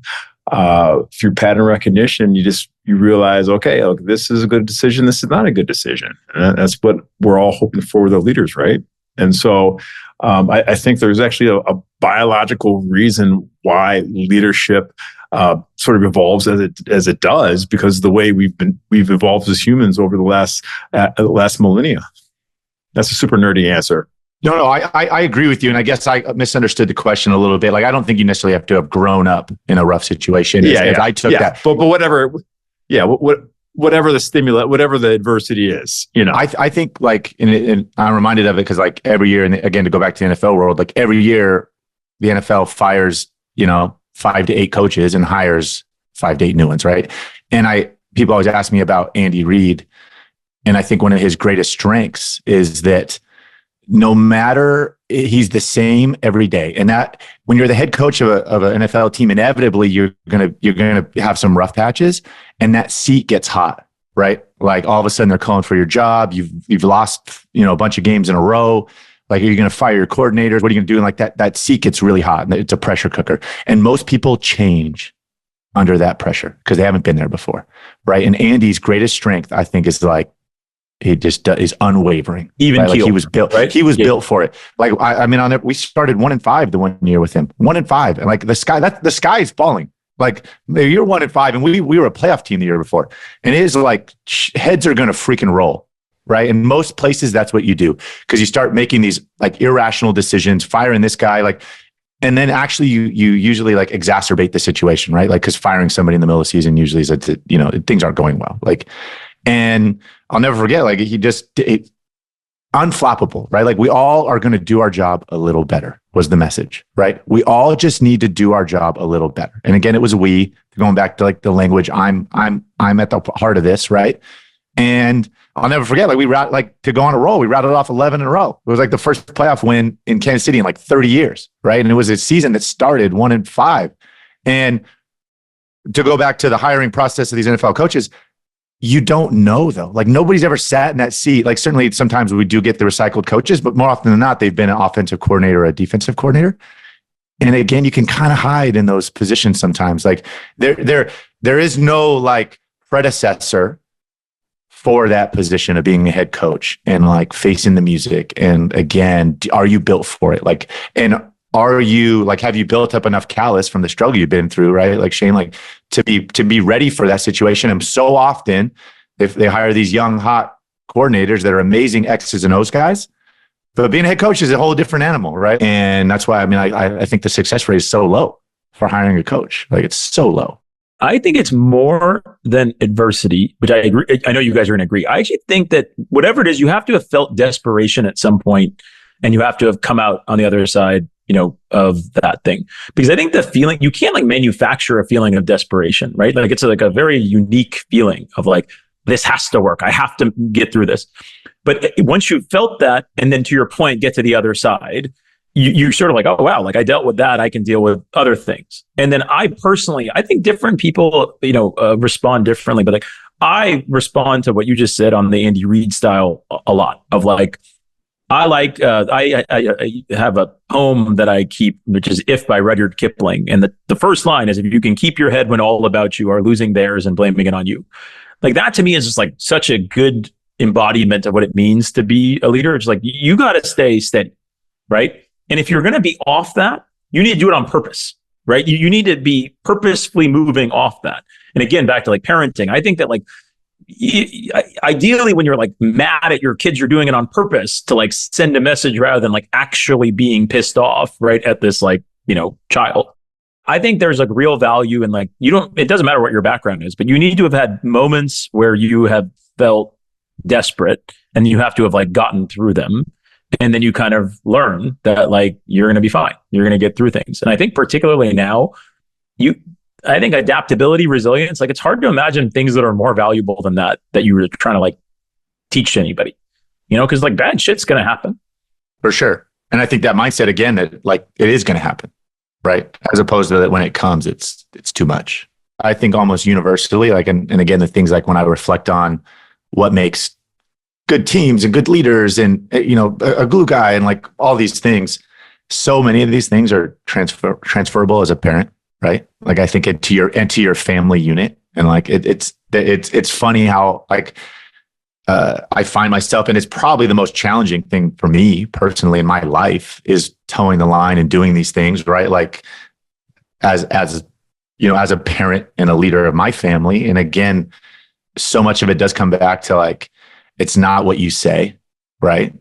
through pattern recognition, you realize, okay, look, this is a good decision, this is not a good decision. And that's what we're all hoping for with our leaders, right? And so I think there's actually a biological reason why leadership sort of evolves as it does, because of the way we've evolved as humans over the last millennia. That's a super nerdy answer. No, I agree with you. And I guess I misunderstood the question a little bit. Like, I don't think you necessarily have to have grown up in a rough situation. I took that. But whatever, whatever the stimulus, whatever the adversity is, I think like, and I'm reminded of it because like every year, and again, to go back to the NFL world, like every year the NFL fires, 5 to 8 coaches and hires 5 to 8 new ones. Right. And people always ask me about Andy Reid. And I think one of his greatest strengths is that no matter, he's the same every day. And that when you're the head coach of an NFL team, inevitably you're gonna have some rough patches, and that seat gets hot, right? Like all of a sudden they're calling for your job. You've lost, a bunch of games in a row. Like, are you going to fire your coordinators? What are you going to do? And like that seat gets really hot, and it's a pressure cooker. And most people change under that pressure because they haven't been there before, right? And Andy's greatest strength, I think, is like, he just is unwavering. Even right? Like he was built, right? He was built for it. Like, we started 1-5 the one year with him, 1-5. And like the sky is falling. Like you're 1-5, and we were a playoff team the year before. And it is like heads are going to freaking roll, right? In most places, that's what you do, because you start making these like irrational decisions, firing this guy, like, and then actually you usually like exacerbate the situation, right? Like, because firing somebody in the middle of the season usually is things aren't going well. Like, and I'll never forget, like unflappable, right? Like we all are going to do our job a little better was the message, right? We all just need to do our job a little better. And again, it was going back to like the language, I'm at the heart of this, right? And I'll never forget, like to go on a roll, we rattled off 11 in a row. It was like the first playoff win in Kansas City in like 30 years, right? And it was a season that started 1-5. And to go back to the hiring process of these NFL coaches, you don't know though. Like nobody's ever sat in that seat. Like certainly sometimes we do get the recycled coaches, but more often than not, they've been an offensive coordinator or a defensive coordinator. And again, you can kind of hide in those positions sometimes. Like there is no like predecessor for that position of being a head coach and like facing the music. And again, are you built for it? Like, and are you like, have you built up enough callus from the struggle you've been through, right? Like Shane, like to be ready for that situation. And so often they hire these young, hot coordinators that are amazing X's and O's guys, but being a head coach is a whole different animal, right? And that's why, I think the success rate is so low for hiring a coach. Like it's so low. I think it's more than adversity, which I agree. I know you guys are going to agree. I actually think that whatever it is, you have to have felt desperation at some point, and you have to have come out on the other side, of that thing. Because I think the feeling, you can't like manufacture a feeling of desperation, right? Like it's like a very unique feeling of like, this has to work. I have to get through this. But once you've felt that, and then to your point, get to the other side, you're sort of like, oh, wow, like I dealt with that. I can deal with other things. And then I think different people, respond differently, but like I respond to what you just said on the Andy Reid style a lot of like, I have a poem that I keep, which is If by Rudyard Kipling. And the first line is, if you can keep your head when all about you are losing theirs and blaming it on you. Like that to me is just like such a good embodiment of what it means to be a leader. It's like, you got to stay steady, right? And if you're going to be off that, you need to do it on purpose, right? You need to be purposefully moving off that. And again, back to like parenting, I think that like, ideally when you're like mad at your kids, you're doing it on purpose to like send a message rather than like actually being pissed off right at this like child. I think there's like real value in like, it doesn't matter what your background is, but you need to have had moments where you have felt desperate and you have to have like gotten through them. And then you kind of learn that like you're going to be fine. You're going to get through things. And I think particularly now, I think adaptability, resilience, like it's hard to imagine things that are more valuable than that you were trying to like teach to anybody, because like bad shit's going to happen. For sure. And I think that mindset again, that like it is going to happen, right? As opposed to that when it comes, it's too much. I think almost universally, like, and again, the things like when I reflect on what makes good teams and good leaders and, a glue guy and like all these things, so many of these things are transferable as a parent, right? Like I think into your family unit. And like, it's funny how like, I find myself, and it's probably the most challenging thing for me personally in my life is towing the line and doing these things, right? Like as a parent and a leader of my family. And again, so much of it does come back to like, it's not what you say, right?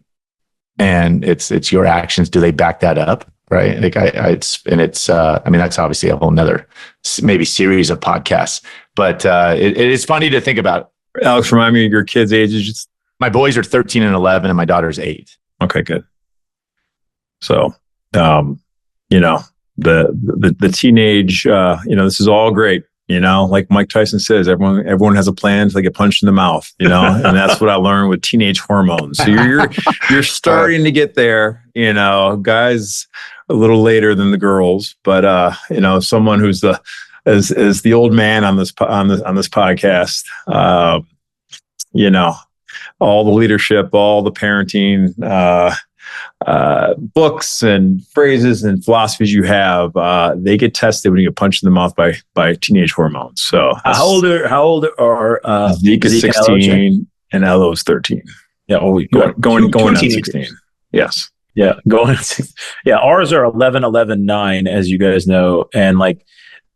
And it's your actions. Do they back that up? Right. Like I mean, that's obviously a whole nother maybe series of podcasts, but it is funny to think about. Alex, remind me of your kids' ages. My boys are 13 and 11 and my daughter's 8. Okay, good. So, the teenage, this is all great. Like Mike Tyson says, everyone has a plan until they get punched in the mouth, and that's what I learned with teenage hormones. So you're starting to get there, guys a little later than the girls, but someone who's as the old man on this podcast, all the leadership, all the parenting, books and phrases and philosophies you have, they get tested when you get punched in the mouth by teenage hormones. So how old are Zeke is 16 and Elo is 13. Yeah, going on 16. Yes. Yeah, ours are 11, 11, 9, as you guys know, and like.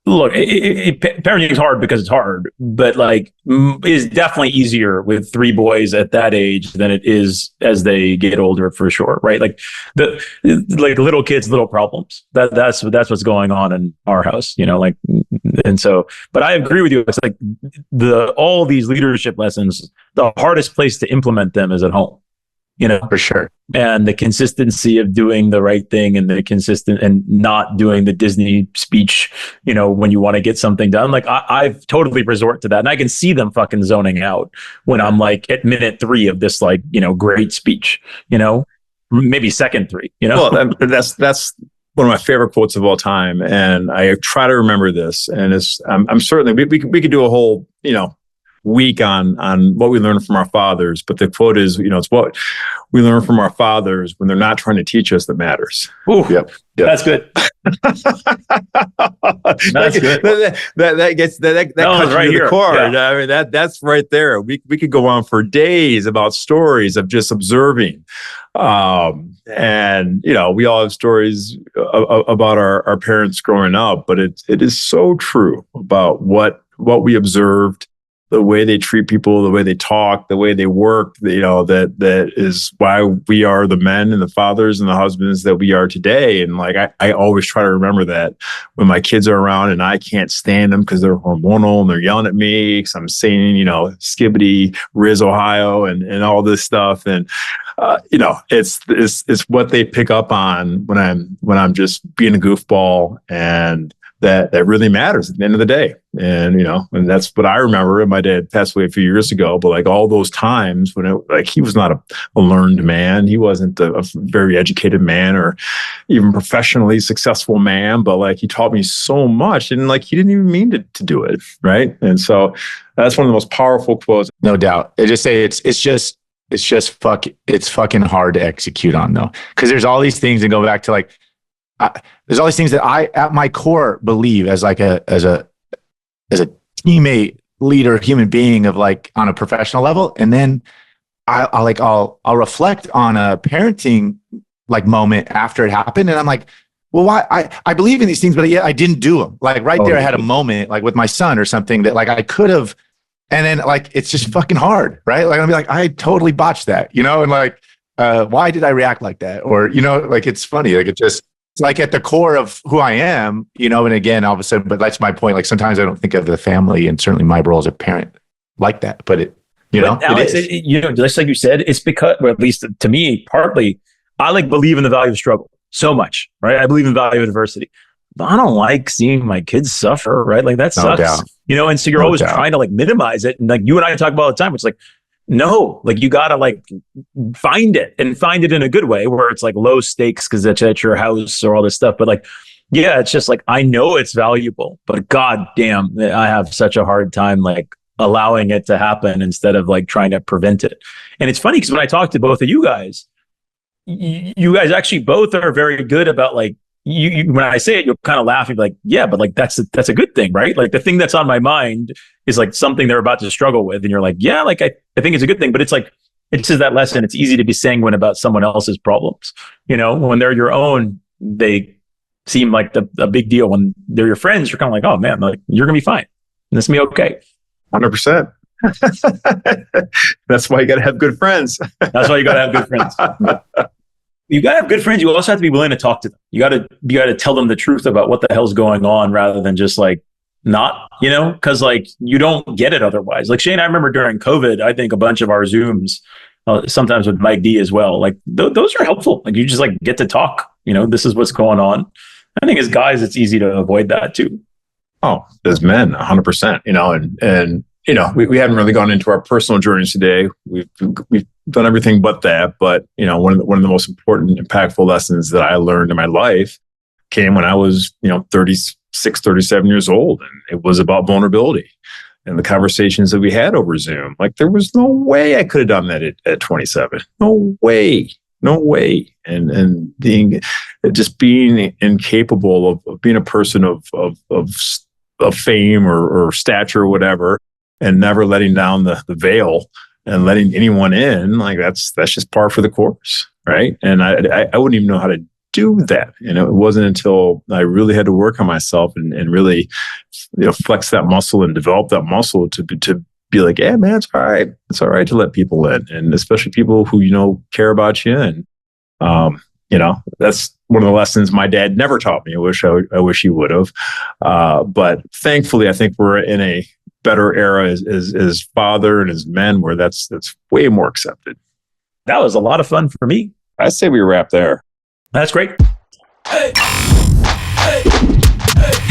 Look, parenting is hard because it's hard, but like is definitely easier with 3 boys at that age than it is as they get older, for sure, right? Like little kids, little problems. That's what's going on in our house, and so. But I agree with you. It's like all these leadership lessons. The hardest place to implement them is at home. For sure. And the consistency of doing the right thing and and not doing the Disney speech, when you want to get something done. Like I've totally resort to that. And I can see them fucking zoning out when I'm like at minute 3 of this, like, great speech, maybe second 3, Well, that's one of my favorite quotes of all time. And I try to remember this. And I'm certainly, we could do a whole, week on what we learned from our fathers, but the quote is, it's what we learn from our fathers when they're not trying to teach us that matters. Ooh, yep. That's good. That's good. That cuts right you to the core. Yeah. I mean, that's right there. We could go on for days about stories of just observing. And we all have stories about our parents growing up, but it is so true about what we observed, the way they treat people, the way they talk, the way they work, that is why we are the men and the fathers and the husbands that we are today. And like, I always try to remember that when my kids are around and I can't stand them because they're hormonal and they're yelling at me because I'm saying, skibbity, Riz, Ohio, and all this stuff. And, it's what they pick up on when I'm just being a goofball, and that really matters at the end of the day. And, and that's what I remember. And my dad passed away a few years ago, but like all those times when he was not a learned man, he wasn't a very educated man or even professionally successful man, but like he taught me so much, and like he didn't even mean to do it. Right. And so that's one of the most powerful quotes. No doubt. I just say it's fucking hard to execute on though. Cause there's all these things, and go back to like, there's all these things that I, at my core, believe as a teammate, leader, human being of like on a professional level, and then I'll reflect on a parenting like moment after it happened, and I'm like, well, why I believe in these things, but yet I didn't do them. Like right there, I had a moment like with my son or something that like I could have, and then like it's just fucking hard, right? Like I'll be like, I totally botched that, and like why did I react like that, or like it's funny, like it's like at the core of who I am, and again, all of a sudden, but that's my point. Like sometimes I don't think of the family and certainly my role as a parent like that, but it, Alex, just like you said, it's because, or at least to me, partly I like believe in the value of struggle so much, right? I believe in the value of adversity, but I don't like seeing my kids suffer, right? Like that sucks, and so you're always trying to like minimize it. And like you and I talk about all the time, it's like, no, like you gotta like find it in a good way where it's like low stakes because it's at your house or all this stuff. But like, yeah, it's just like, I know it's valuable, but God damn, I have such a hard time like allowing it to happen instead of like trying to prevent it. And it's funny because when I talk to both of you guys actually both are very good about like, you when I say it, you'll kind of laugh. You're like, yeah, but like that's a good thing, right? Like the thing that's on my mind is like something they're about to struggle with, and you're like, yeah, like I think it's a good thing. But it's like it's just that lesson. It's easy to be sanguine about someone else's problems. When they're your own, they seem like a big deal. When they're your friends, you're kind of like, oh man, like you're gonna be fine. And this gonna be okay. 100%. That's why you got to have good friends. That's why you got to have good friends. You got to have good friends. You also have to be willing to talk to them. You got to tell them the truth about what the hell's going on rather than just like not, because like you don't get it otherwise. Like Shane, I remember during COVID, I think a bunch of our Zooms, sometimes with Mike D as well, like those are helpful. Like you just like get to talk, this is what's going on. I think as guys, it's easy to avoid that too. Oh, as men, 100%, and we haven't really gone into our personal journeys today. We've done everything but that. But one of the most important, impactful lessons that I learned in my life came when I was 36, 37 years old, and it was about vulnerability and the conversations that we had over Zoom. Like there was no way I could have done that at 27. No way. And being incapable of being a person of fame or stature or whatever, and never letting down the veil and letting anyone in, like that's just par for the course, right? And I wouldn't even know how to do that. It wasn't until I really had to work on myself and really flex that muscle and develop that muscle to be like, yeah, man, it's all right. It's all right to let people in, and especially people who care about you. And that's one of the lessons my dad never taught me. I wish he would have. But thankfully, I think we're in a better era as father and as men where that's way more accepted. That was a lot of fun for me. I say we wrap there. That's great. Hey, hey, hey.